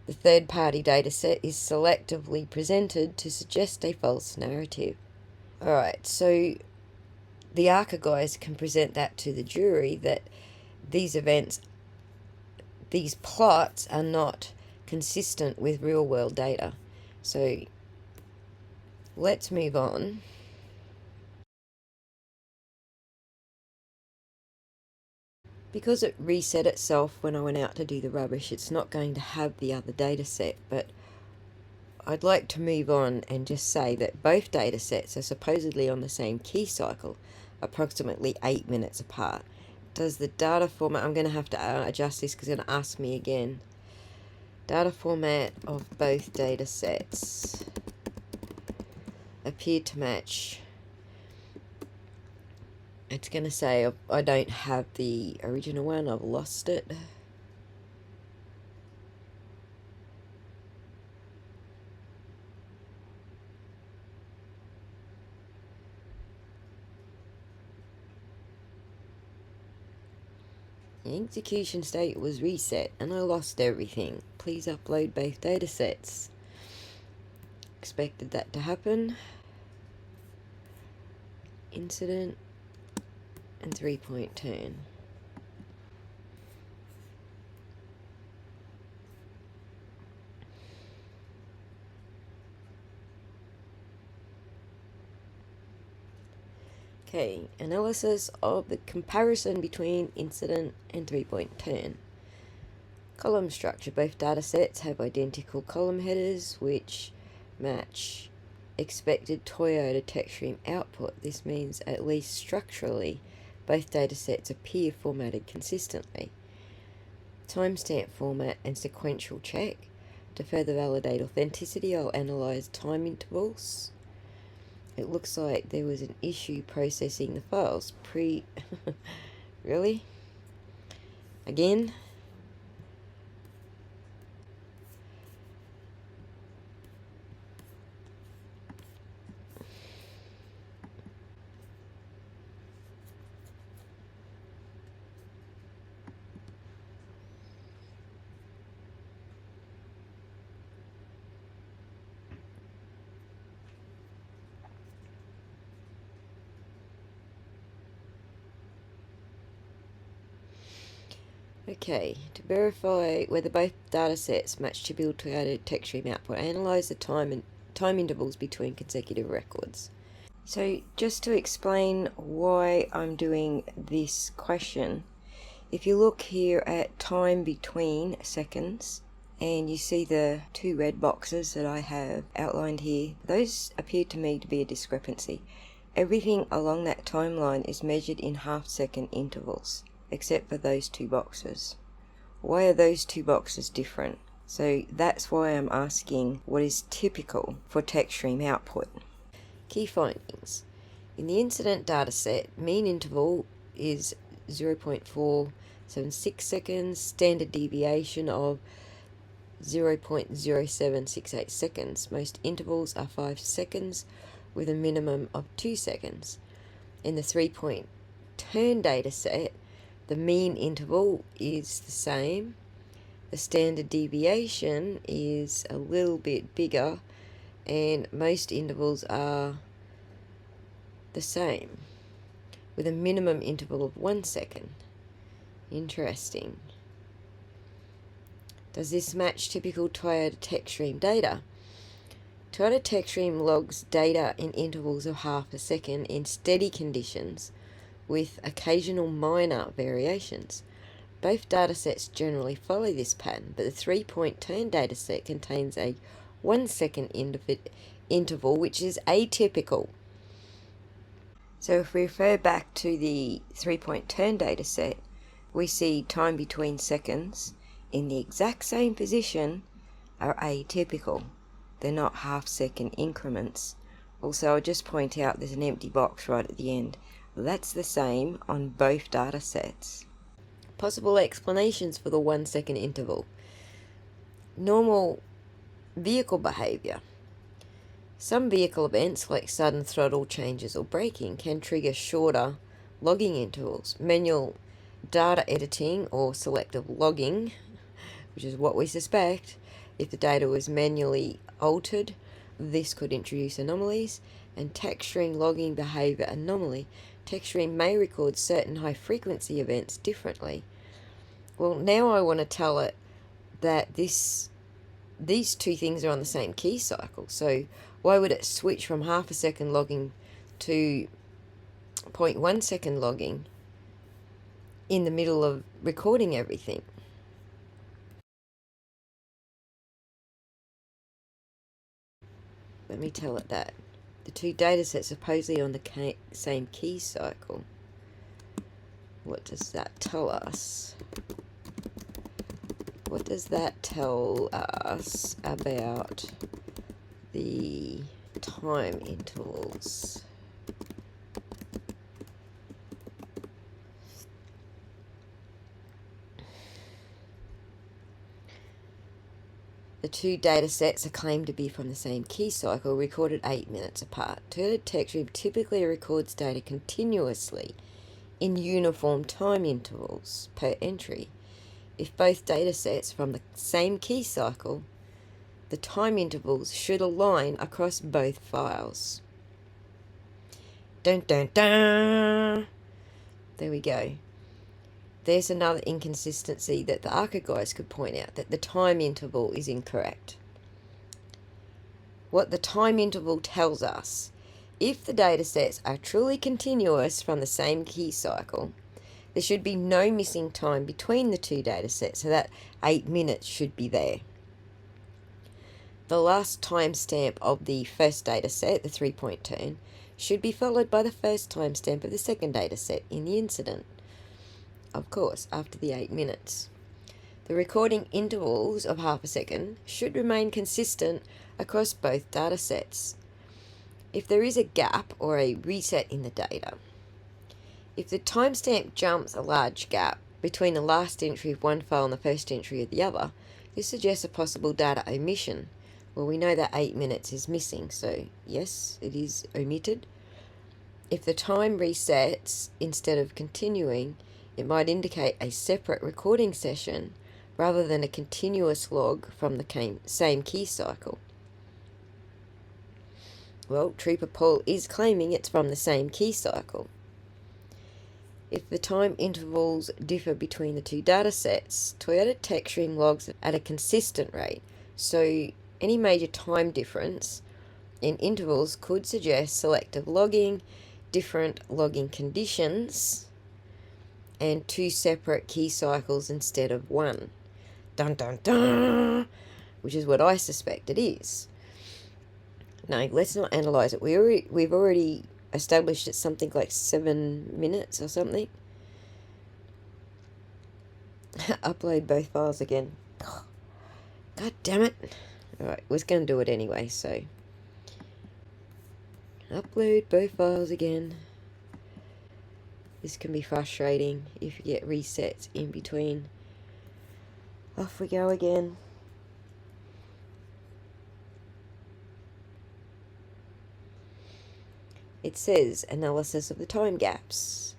The third-party dataset is selectively presented to suggest a false narrative. Alright, so the ARCA guys can present that to the jury that these events, these plots are not consistent with real-world data. So let's move on. Because it reset itself when I went out to do the rubbish, it's not going to have the other data set, but I'd like to move on and just say that both data sets are supposedly on the same key cycle, approximately 8 minutes apart. Does the data format, I'm going to have to adjust this because it's going to ask me again. Data format of both data sets appear to match. It's going to say I don't have the original one, I've lost it. The execution state was reset and I lost everything. Please upload both datasets. Expected that to happen. Incident and 3-point turn. Okay, analysis of the comparison between incident and 3-point turn. Column structure. Both datasets have identical column headers which match expected Toyota tech stream output. This means, at least structurally, both datasets appear formatted consistently. Timestamp format and sequential check. To further validate authenticity, I'll analyze time intervals. It looks like there was an issue processing the files. Really? Again? Okay, to verify whether both data sets match typical Toyota text stream output, analyze the time intervals between consecutive records. So just to explain why I'm doing this question, if you look here at time between seconds, and you see the two red boxes that I have outlined here, those appear to me to be a discrepancy. Everything along that timeline is measured in half-second intervals, except for those two boxes. Why are those two boxes different? So that's why I'm asking what is typical for text stream output. Key findings. In the incident dataset, mean interval is 0.476 seconds, standard deviation of 0.0768 seconds. Most intervals are 5 seconds with a minimum of 2 seconds. In the 3-point turn dataset, the mean interval is the same. The standard deviation is a little bit bigger, and most intervals are the same, with a minimum interval of 1 second. Interesting. Does this match typical Toyota text stream data? Toyota text stream logs data in intervals of half a second in steady conditions, with occasional minor variations. Both datasets generally follow this pattern, but the 3-point turn dataset contains a 1 second interval, which is atypical. So if we refer back to the 3-point turn dataset, we see time between seconds in the exact same position are atypical. They're not half-second increments. Also, I'll just point out there's an empty box right at the end. That's the same on both data sets. Possible explanations for the 1 second interval. Normal vehicle behavior. Some vehicle events, like sudden throttle changes or braking, can trigger shorter logging intervals. Manual data editing or selective logging, which is what we suspect, if the data was manually altered, this could introduce anomalies. And text stream logging behavior anomaly. Text stream may record certain high-frequency events differently. Well, now I want to tell it that these two things are on the same key cycle. So why would it switch from half a second logging to 0.1 second logging in the middle of recording everything? Let me tell it that. The two datasets supposedly on the same key cycle. What does that tell us? What does that tell us about the time intervals? The two data sets are claimed to be from the same key cycle, recorded 8 minutes apart. Toyota text stream typically records data continuously in uniform time intervals per entry. If both data sets from the same key cycle, the time intervals should align across both files. Dun dun dun! There we go. There's another inconsistency that the ARCA guys could point out, that the time interval is incorrect. What the time interval tells us, if the data sets are truly continuous from the same key cycle, there should be no missing time between the two data sets, so that 8 minutes should be there. The last timestamp of the first data set, the 3-point turn, should be followed by the first timestamp of the second data set in the incident. Of course, after the 8 minutes. The recording intervals of half a second should remain consistent across both data sets. if there is a gap or a reset in the data, if the timestamp jumps a large gap between the last entry of one file and the first entry of the other, this suggests a possible data omission. Well, we know that 8 minutes is missing, so yes, it is omitted. If the time resets instead of continuing, it might indicate a separate recording session rather than a continuous log from the same key cycle. Well, Trooper Paul is claiming it's from the same key cycle. If the time intervals differ between the two data sets, Toyota TechStream logs at a consistent rate, so any major time difference in intervals could suggest selective logging, different logging conditions, and 2 separate key cycles instead of 1. Dun dun dun! Which is what I suspect it is. No, let's not analyse it. We've already established it's something like 7 minutes or something. Upload both files again. God damn it. Alright, we're going to do it anyway, so. Upload both files again. This can be frustrating if you get resets in between. Off we go again. It says analysis of the time gaps.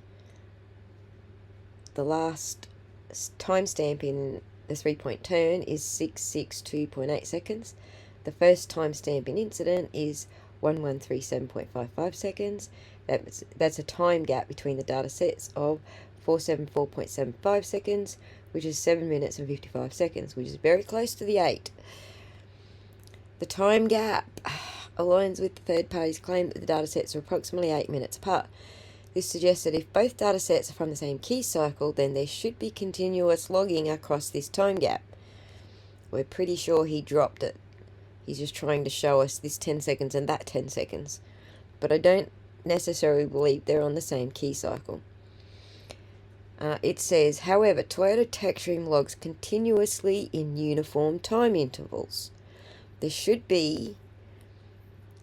The last timestamp in the 3-point turn is 662.8 seconds. The first timestamp in incident is 1137.55 seconds. That's a time gap between the data sets of 474.75 seconds, which is 7 minutes and 55 seconds, which is very close to the 8. The time gap aligns with the third party's claim that the data sets are approximately 8 minutes apart. This suggests that if both data sets are from the same key cycle, then there should be continuous logging across this time gap. We're pretty sure he dropped it. He's just trying to show us this 10 seconds and that 10 seconds. But I don't necessarily believe they're on the same key cycle. It says, however, Toyota TechStream logs continuously in uniform time intervals. There should be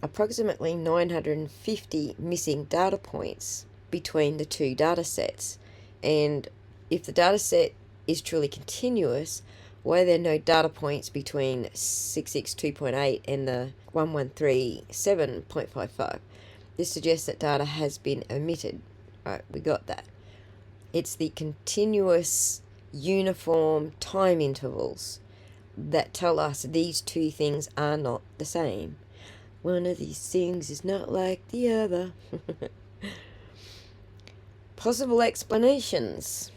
approximately 950 missing data points between the two data sets. And if the data set is truly continuous, why are there no data points between 662.8 and the 1137.55? This suggests that data has been omitted. Right, we got that. It's the continuous uniform time intervals that tell us these two things are not the same. One of these things is not like the other. Possible explanations.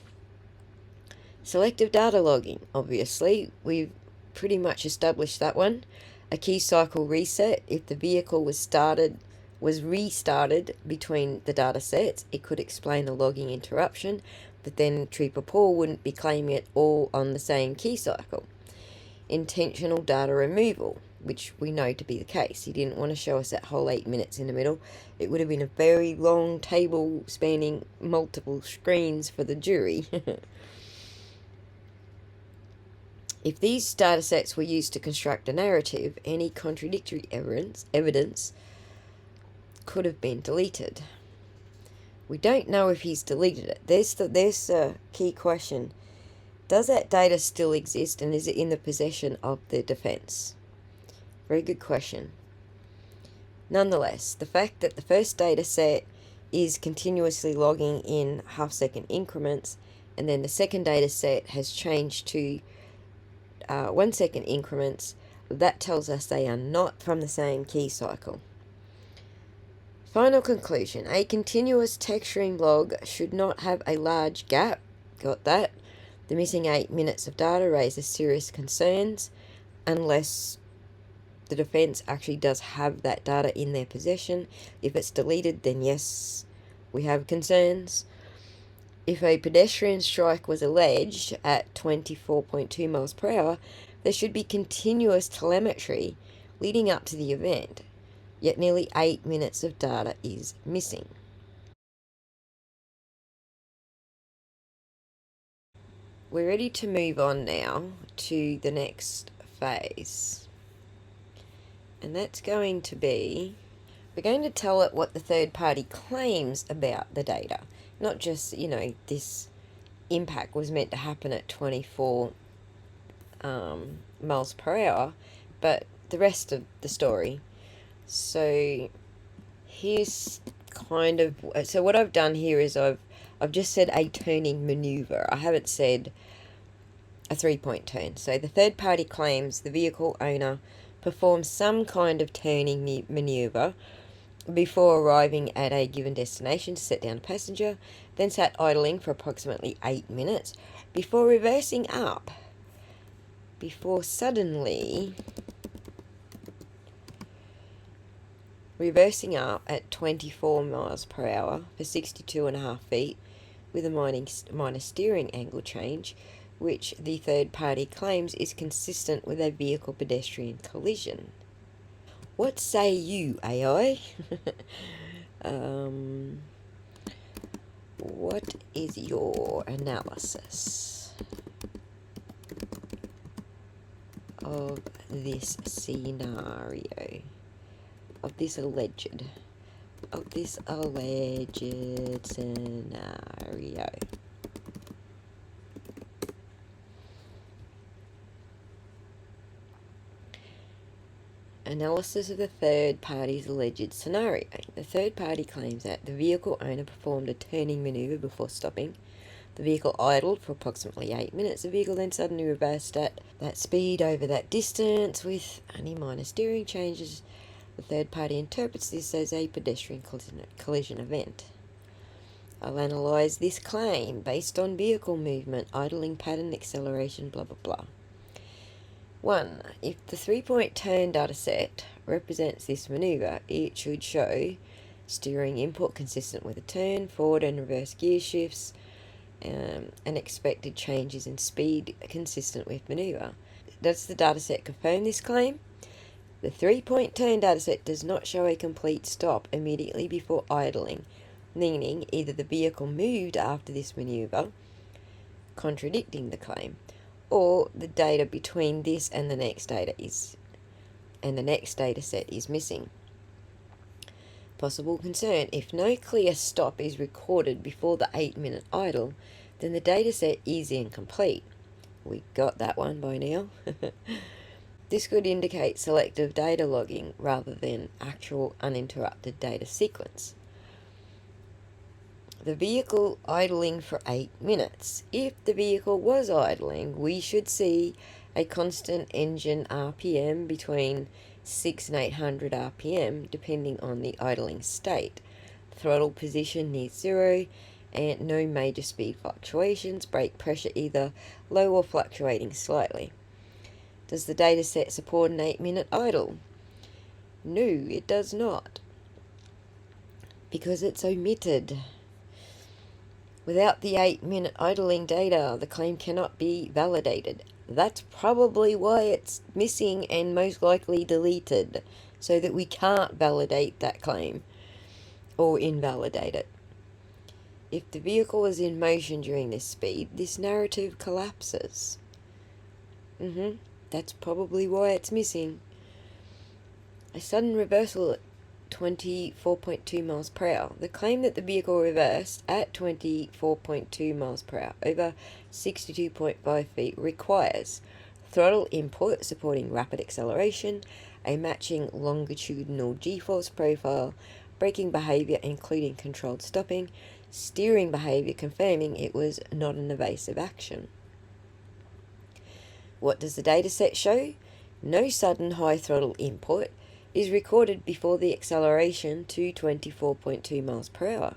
Selective data logging, obviously. We've pretty much established that one. A key cycle reset. If the vehicle was restarted between the data sets, it could explain the logging interruption, but then Trooper Paul wouldn't be claiming it all on the same key cycle. Intentional data removal, which we know to be the case. He didn't want to show us that whole 8 minutes in the middle. It would have been a very long table spanning multiple screens for the jury. If these data sets were used to construct a narrative, any contradictory evidence could have been deleted. We don't know if he's deleted it. There's the key question. Does that data still exist, and is it in the possession of the defense? Very good question. Nonetheless, the fact that the first data set is continuously logging in half-second increments, and then the second data set has changed to 1 second increments, that tells us they are not from the same key cycle. Final conclusion. A continuous TechStream log should not have a large gap. Got that? The missing 8 minutes of data raises serious concerns unless the defense actually does have that data in their possession. If it's deleted, then yes, we have concerns. If a pedestrian strike was alleged at 24.2 miles per hour, there should be continuous telemetry leading up to the event, yet nearly 8 minutes of data is missing. We're ready to move on now to the next phase. And that's going to be We're going to tell it what the third party claims about the data, not just, this impact was meant to happen at 24 miles per hour, but the rest of the story. So here's so what I've done here is I've just said a turning maneuver. I haven't said a 3-point turn. So the third party claims the vehicle owner performed some kind of turning maneuver before arriving at a given destination to set down a passenger, then sat idling for approximately 8 minutes before reversing up, before suddenly reversing up at 24 miles per hour for 62.5 feet with a minor steering angle change, which the third party claims is consistent with a vehicle pedestrian collision. What say you, AI? What is your analysis of this scenario? Of this alleged scenario? Analysis of the third party's alleged scenario. The third party claims that the vehicle owner performed a turning maneuver before stopping. The vehicle idled for approximately 8 minutes. The vehicle then suddenly reversed at that speed over that distance with only minor steering changes. The third party interprets this as a pedestrian collision event. I'll analyse this claim based on vehicle movement, idling pattern, acceleration, blah blah blah. 1. If the 3-point turn dataset represents this maneuver, it should show steering input consistent with a turn, forward and reverse gear shifts, and expected changes in speed consistent with maneuver. Does the dataset confirm this claim? The 3-point turn dataset does not show a complete stop immediately before idling, meaning either the vehicle moved after this maneuver, contradicting the claim, or the data between this and the next data set is missing. Possible concern: if no clear stop is recorded before the 8-minute idle, then the dataset is incomplete. We got that one by now. This could indicate selective data logging rather than actual uninterrupted data sequence. The vehicle idling for 8 minutes. If the vehicle was idling, we should see a constant engine RPM between 6 and 800 RPM depending on the idling state. Throttle position near zero and no major speed fluctuations. Brake pressure either low or fluctuating slightly. Does the dataset support an 8-minute idle? No, it does not, because it's omitted. Without the 8-minute idling data, the claim cannot be validated. That's probably why it's missing and most likely deleted, so that we can't validate that claim or invalidate it. If the vehicle is in motion during this speed, this narrative collapses. That's probably why it's missing. A sudden reversal at 24.2 miles per hour. The claim that the vehicle reversed at 24.2 miles per hour over 62.5 feet requires throttle input supporting rapid acceleration, a matching longitudinal g-force profile, braking behaviour including controlled stopping, steering behaviour confirming it was not an evasive action. What does the dataset show? No sudden high throttle input is recorded before the acceleration to 24.2 miles per hour.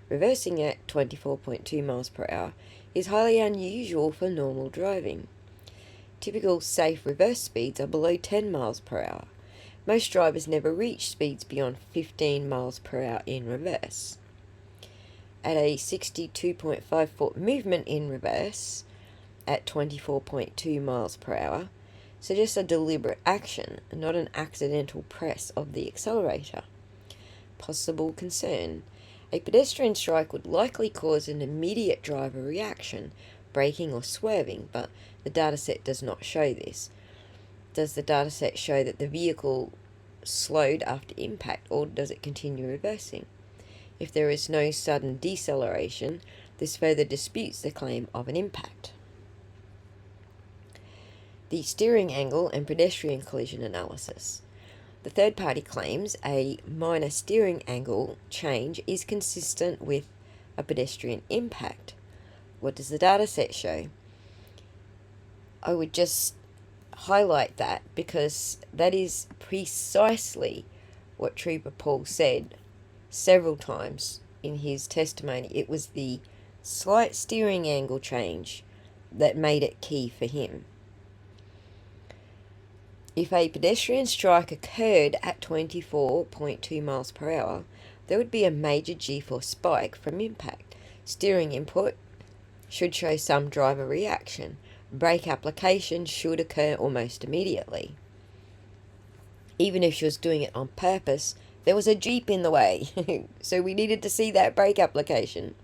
Reversing at 24.2 miles per hour is highly unusual for normal driving. Typical safe reverse speeds are below 10 miles per hour. Most drivers never reach speeds beyond 15 miles per hour in reverse. At a 62.5 foot movement in reverse at 24.2 miles per hour, suggests a deliberate action, not an accidental press of the accelerator. Possible concern: a pedestrian strike would likely cause an immediate driver reaction, braking or swerving, but the dataset does not show this. Does the dataset show that the vehicle slowed after impact, or does it continue reversing? If there is no sudden deceleration, this further disputes the claim of an impact. The steering angle and pedestrian collision analysis. The third party claims a minor steering angle change is consistent with a pedestrian impact. What does the data set show? I would just highlight that because that is precisely what Trooper Paul said several times in his testimony. It was the slight steering angle change that made it key for him. If a pedestrian strike occurred at 24.2 miles per hour, there would be a major G-force spike from impact. Steering input should show some driver reaction. Brake application should occur almost immediately. Even if she was doing it on purpose, there was a Jeep in the way, so we needed to see that brake application.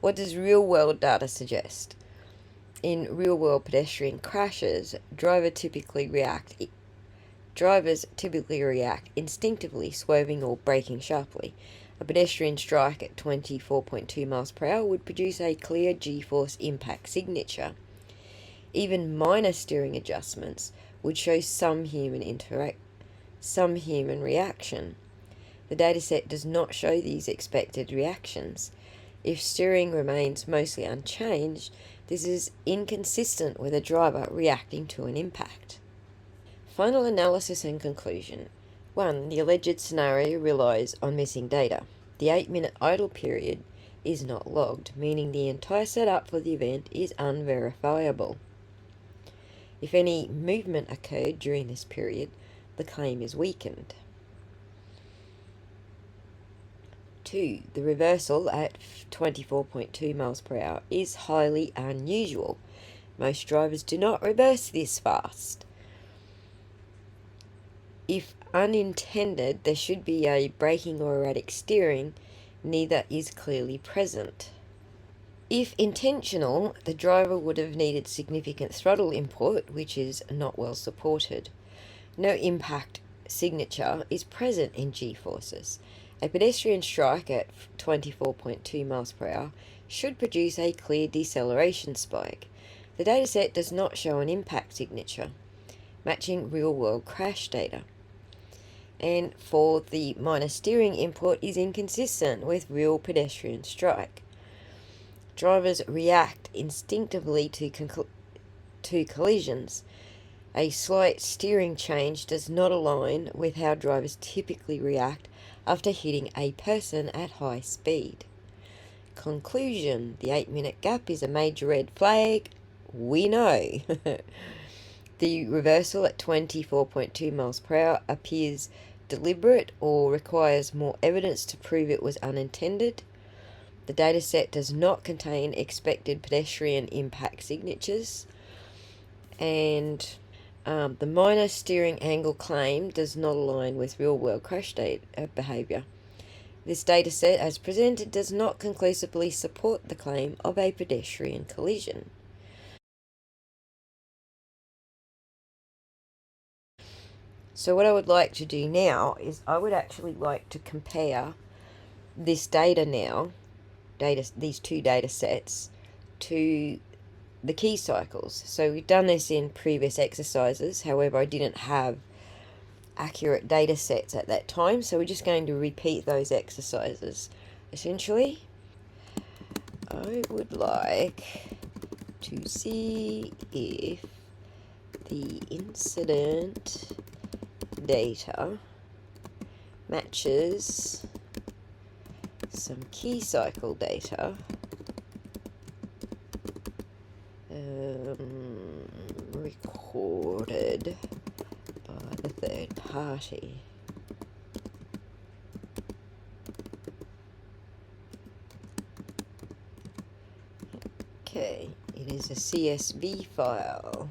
What does real-world data suggest? In real-world pedestrian crashes, drivers typically react instinctively, swerving or braking sharply. A pedestrian strike at 24.2 miles per hour would produce a clear G-force impact signature. Even minor steering adjustments would show some human reaction. The dataset does not show these expected reactions. If steering remains mostly unchanged, this is inconsistent with a driver reacting to an impact. Final analysis and conclusion. 1. The alleged scenario relies on missing data. The 8-minute idle period is not logged, meaning the entire setup for the event is unverifiable. If any movement occurred during this period, the claim is weakened. 2. The reversal at 24.2 miles per hour is highly unusual. Most drivers do not reverse this fast. If unintended, there should be a braking or erratic steering. Neither is clearly present. If intentional, the driver would have needed significant throttle input, which is not well supported. No impact signature is present in G-forces. A pedestrian strike at 24.2 miles per hour should produce a clear deceleration spike. The dataset does not show an impact signature, matching real-world crash data. And 4, the minor steering input is inconsistent with real pedestrian strike. Drivers react instinctively to collisions. A slight steering change does not align with how drivers typically react after hitting a person at high speed. Conclusion: the 8-minute gap is a major red flag. We know. The reversal at 24.2 miles per hour appears deliberate or requires more evidence to prove it was unintended. The dataset does not contain expected pedestrian impact signatures, and the minor steering angle claim does not align with real-world crash behaviour. This dataset, as presented, does not conclusively support the claim of a pedestrian collision. So what I would like to do now is I would actually like to compare this data now, these two data sets, to the key cycles. So we've done this in previous exercises, however I didn't have accurate data sets at that time, so we're just going to repeat those exercises. Essentially, I would like to see if the incident data matches some key cycle data recorded by the third party. Okay, it is a CSV file.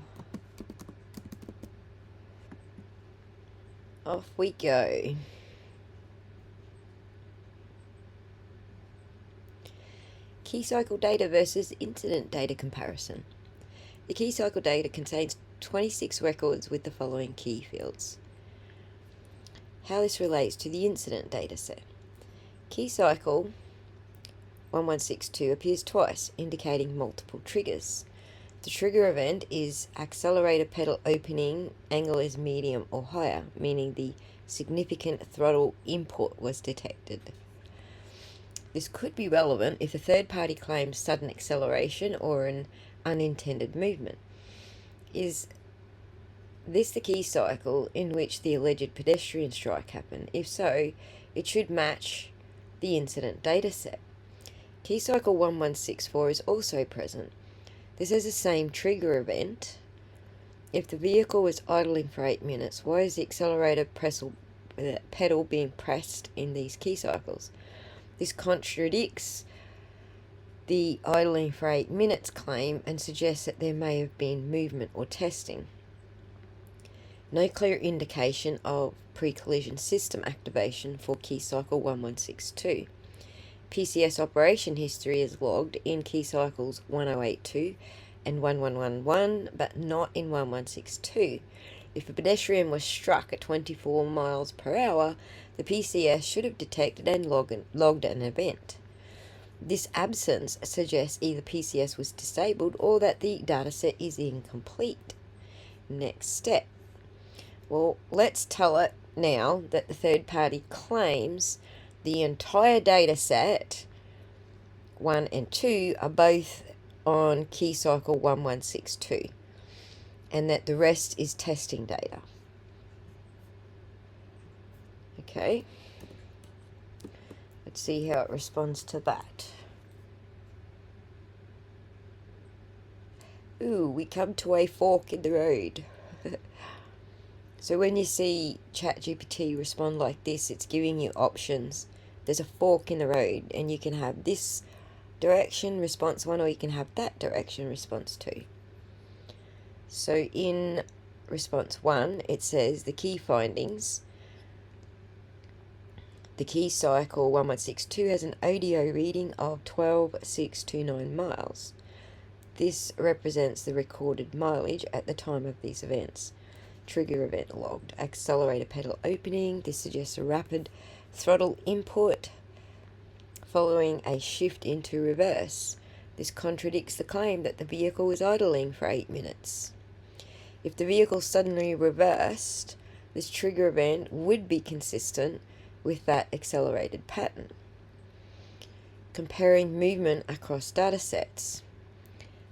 Off we go. Key cycle data versus incident data comparison. The key cycle data contains 26 records with the following key fields. how this relates to the incident dataset. Key cycle 1162 appears twice, indicating multiple triggers. The trigger event is accelerator pedal opening, angle is medium or higher, meaning the significant throttle input was detected. This could be relevant if a third party claims sudden acceleration or an unintended movement. Is this the key cycle in which the alleged pedestrian strike happened? If so, it should match the incident dataset. Key cycle 1164 is also present. This is the same trigger event. If the vehicle was idling for 8 minutes, why is the accelerator pedal being pressed in these key cycles? This contradicts the idling for 8 minutes claim and suggests that there may have been movement or testing. No clear indication of pre-collision system activation for key cycle 1162. PCS operation history is logged in key cycles 1082 and 1111, but not in 1162. If a pedestrian was struck at 24 miles per hour, the PCS should have detected and logged an event. This absence suggests either PCS was disabled or that the dataset is incomplete. Next step. Well, let's tell it now that the third party claims the entire dataset 1 and 2 are both on key cycle 1162 and that the rest is testing data. Okay, let's see how it responds to that. Ooh, we come to a fork in the road. So when you see ChatGPT respond like this, it's giving you options. There's a fork in the road, and you can have this direction response 1, or you can have that direction response 2. So in response 1, it says the key findings. The key cycle 1162 has an ODO reading of 12,629 miles. This represents the recorded mileage at the time of these events. Trigger event logged. Accelerator pedal opening. This suggests a rapid throttle input following a shift into reverse. This contradicts the claim that the vehicle was idling for 8 minutes. If the vehicle suddenly reversed, this trigger event would be consistent with that accelerated pattern. Comparing movement across datasets.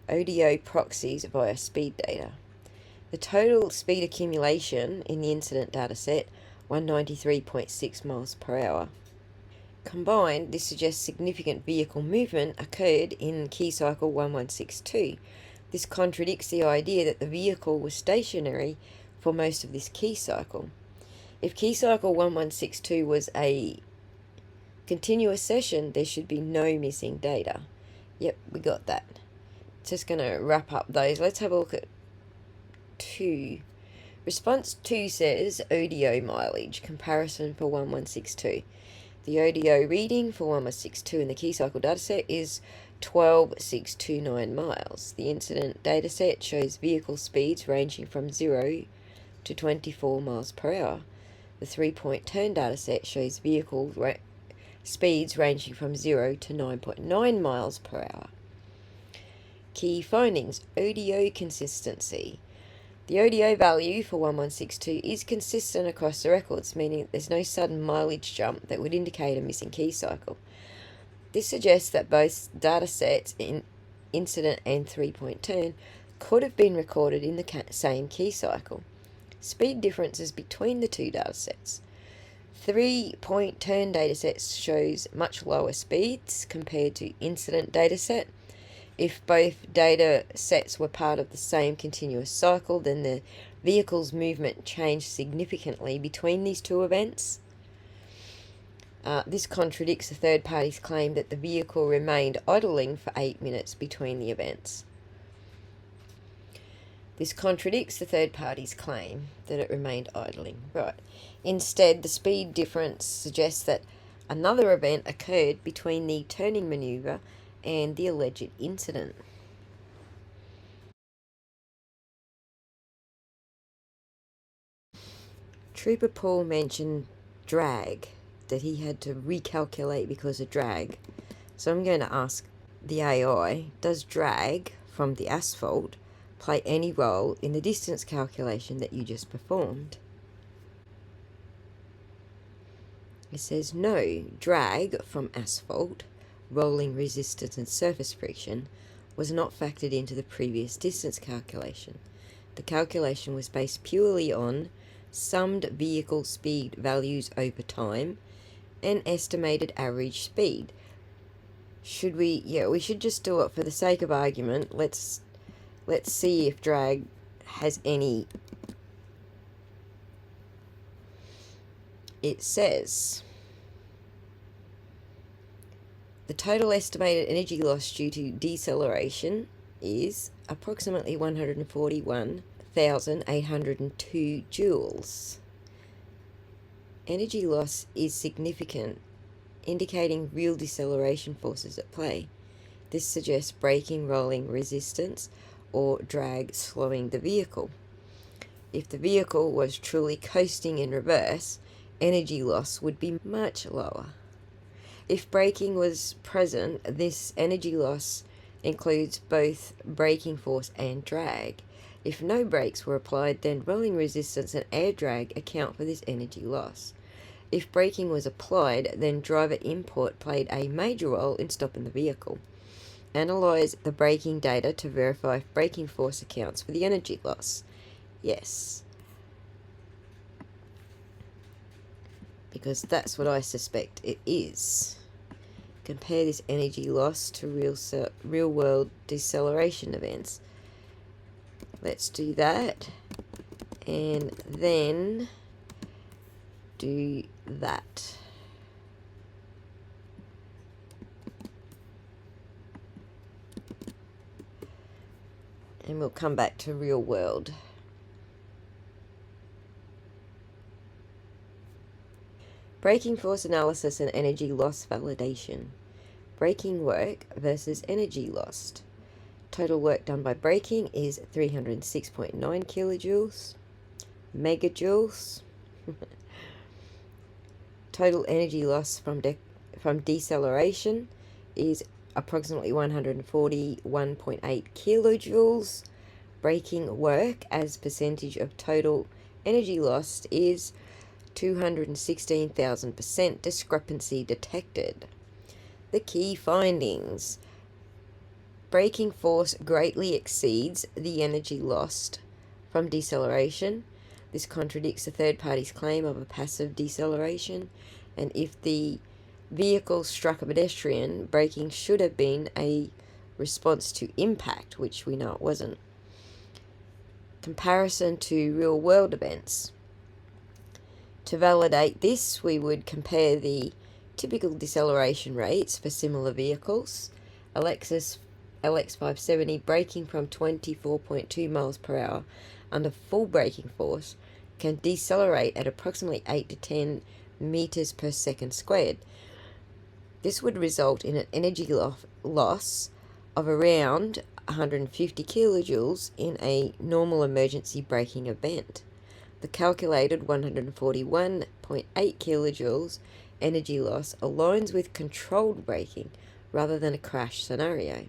ODO proxies via speed data. The total speed accumulation in the incident dataset, 193.6 miles per hour. Combined, this suggests significant vehicle movement occurred in key cycle 1162. This contradicts the idea that the vehicle was stationary for most of this key cycle. If key cycle 1162 was a continuous session, there should be no missing data. Yep, we got that. Just going to wrap up those. Let's have a look at 2. Response 2 says ODO mileage comparison for 1162. The ODO reading for 1162 in the key cycle dataset is 12,629 miles. The incident dataset shows vehicle speeds ranging from 0 to 24 miles per hour. The 3-point turn dataset shows vehicle speeds ranging from 0 to 9.9 miles per hour. Key findings. ODO consistency. The ODO value for 1162 is consistent across the records, meaning there's no sudden mileage jump that would indicate a missing key cycle. This suggests that both datasets in incident and 3-point turn could have been recorded in the same key cycle. Speed differences between the two datasets. 3-point turn dataset shows much lower speeds compared to incident dataset. If both data sets were part of the same continuous cycle, then the vehicle's movement changed significantly between these two events. This contradicts the third party's claim that the vehicle remained idling for 8 minutes between the events. This contradicts the third party's claim that it remained idling. Right. Instead, the speed difference suggests that another event occurred between the turning manoeuvre and the alleged incident. Trooper Paul mentioned drag that he had to recalculate because of drag. So I'm going to ask the AI, does drag from the asphalt play any role in the distance calculation that you just performed? It says no, drag from asphalt, rolling resistance and surface friction was not factored into the previous distance calculation. The calculation was based purely on summed vehicle speed values over time and estimated average speed. Should we? Yeah, we should just do it for the sake of argument. Let's see if drag has any. It says the total estimated energy loss due to deceleration is approximately 141,802 joules. Energy loss is significant, indicating real deceleration forces at play. This suggests braking, rolling resistance, or drag slowing the vehicle. If the vehicle was truly coasting in reverse, energy loss would be much lower. If braking was present, this energy loss includes both braking force and drag. If no brakes were applied, then rolling resistance and air drag account for this energy loss. If braking was applied, then driver input played a major role in stopping the vehicle. Analyze the braking data to verify if braking force accounts for the energy loss. Yes. Because that's what I suspect it is. Compare this energy loss to real world deceleration events. Let's do that. And then do that. And we'll come back to real world. Braking force analysis and energy loss validation. Braking work versus energy lost. Total work done by braking is 306.9 kilojoules, megajoules. Total energy loss from deceleration is approximately 141.8 kilojoules. Braking work as percentage of total energy lost is 216,000%. Discrepancy detected. The key findings. Braking force greatly exceeds the energy lost from deceleration. This contradicts the third party's claim of a passive deceleration, and if the vehicle struck a pedestrian, braking should have been a response to impact, which we know it wasn't. Comparison to real-world events. To validate this, we would compare the typical deceleration rates for similar vehicles. A Lexus LX570 braking from 24.2 miles per hour under full braking force can decelerate at approximately 8 to 10 meters per second squared. This would result in an energy loss of around 150 kilojoules in a normal emergency braking event. The calculated 141.8 kilojoules energy loss aligns with controlled braking rather than a crash scenario.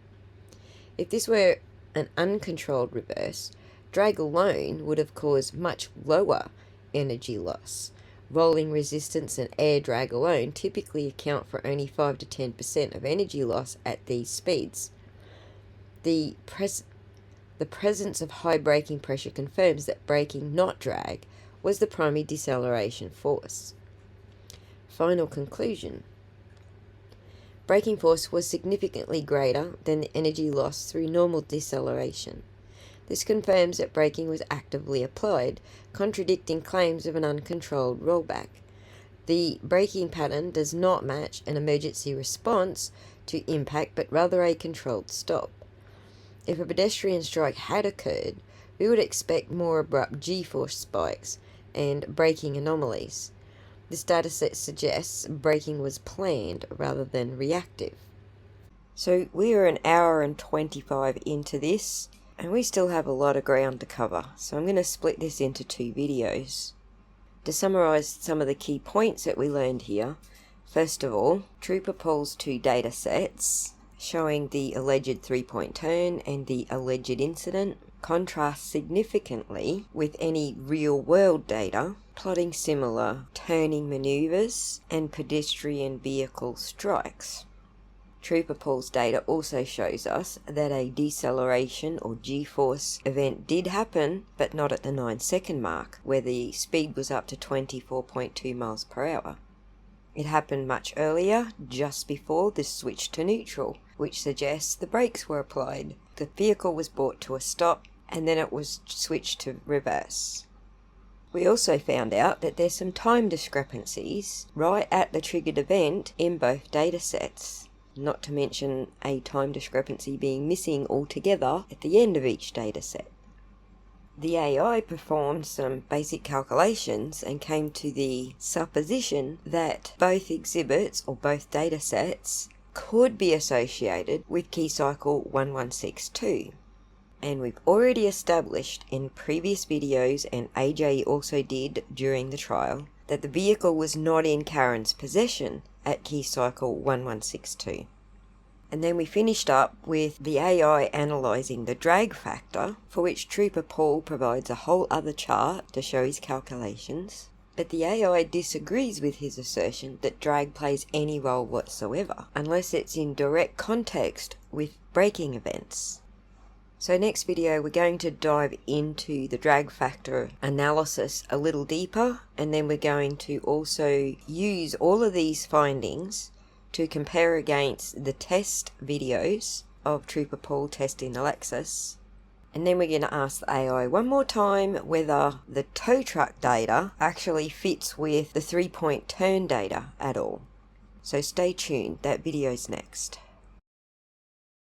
If this were an uncontrolled reverse, drag alone would have caused much lower energy loss. Rolling resistance and air drag alone typically account for only 5 to 10% of energy loss at these speeds. The presence of high braking pressure confirms that braking, not drag, was the primary deceleration force. Final conclusion. Braking force was significantly greater than the energy loss through normal deceleration. This confirms that braking was actively applied, contradicting claims of an uncontrolled rollback. The braking pattern does not match an emergency response to impact, but rather a controlled stop. If a pedestrian strike had occurred, we would expect more abrupt G-force spikes and braking anomalies. This dataset suggests braking was planned rather than reactive. So we are an hour and 25 into this, and we still have a lot of ground to cover, so I'm going to split this into two videos. To summarise some of the key points that we learned here, first of all, Trooper Paul's two data sets showing the alleged 3-point turn and the alleged incident contrast significantly with any real-world data plotting similar turning manoeuvres and pedestrian vehicle strikes. Trooper Paul's data also shows us that a deceleration or G-force event did happen, but not at the 9-second mark, where the speed was up to 24.2 miles per hour. It happened much earlier, just before the switch to neutral, which suggests the brakes were applied. The vehicle was brought to a stop, and then it was switched to reverse. We also found out that there's some time discrepancies right at the triggered event in both data sets, not to mention a time discrepancy being missing altogether at the end of each data set. The AI performed some basic calculations and came to the supposition that both exhibits or both data sets could be associated with key cycle 1162. And we've already established in previous videos, and AJ also did during the trial, that the vehicle was not in Karen's possession at key cycle 1162. And then we finished up with the AI analysing the drag factor, for which Trooper Paul provides a whole other chart to show his calculations. But the AI disagrees with his assertion that drag plays any role whatsoever, unless it's in direct context with braking events. So next video we're going to dive into the drag factor analysis a little deeper, and then we're going to also use all of these findings to compare against the test videos of Trooper Paul testing the Lexus. And then we're going to ask the AI one more time whether the tow truck data actually fits with the 3-point turn data at all. So stay tuned, that video's next.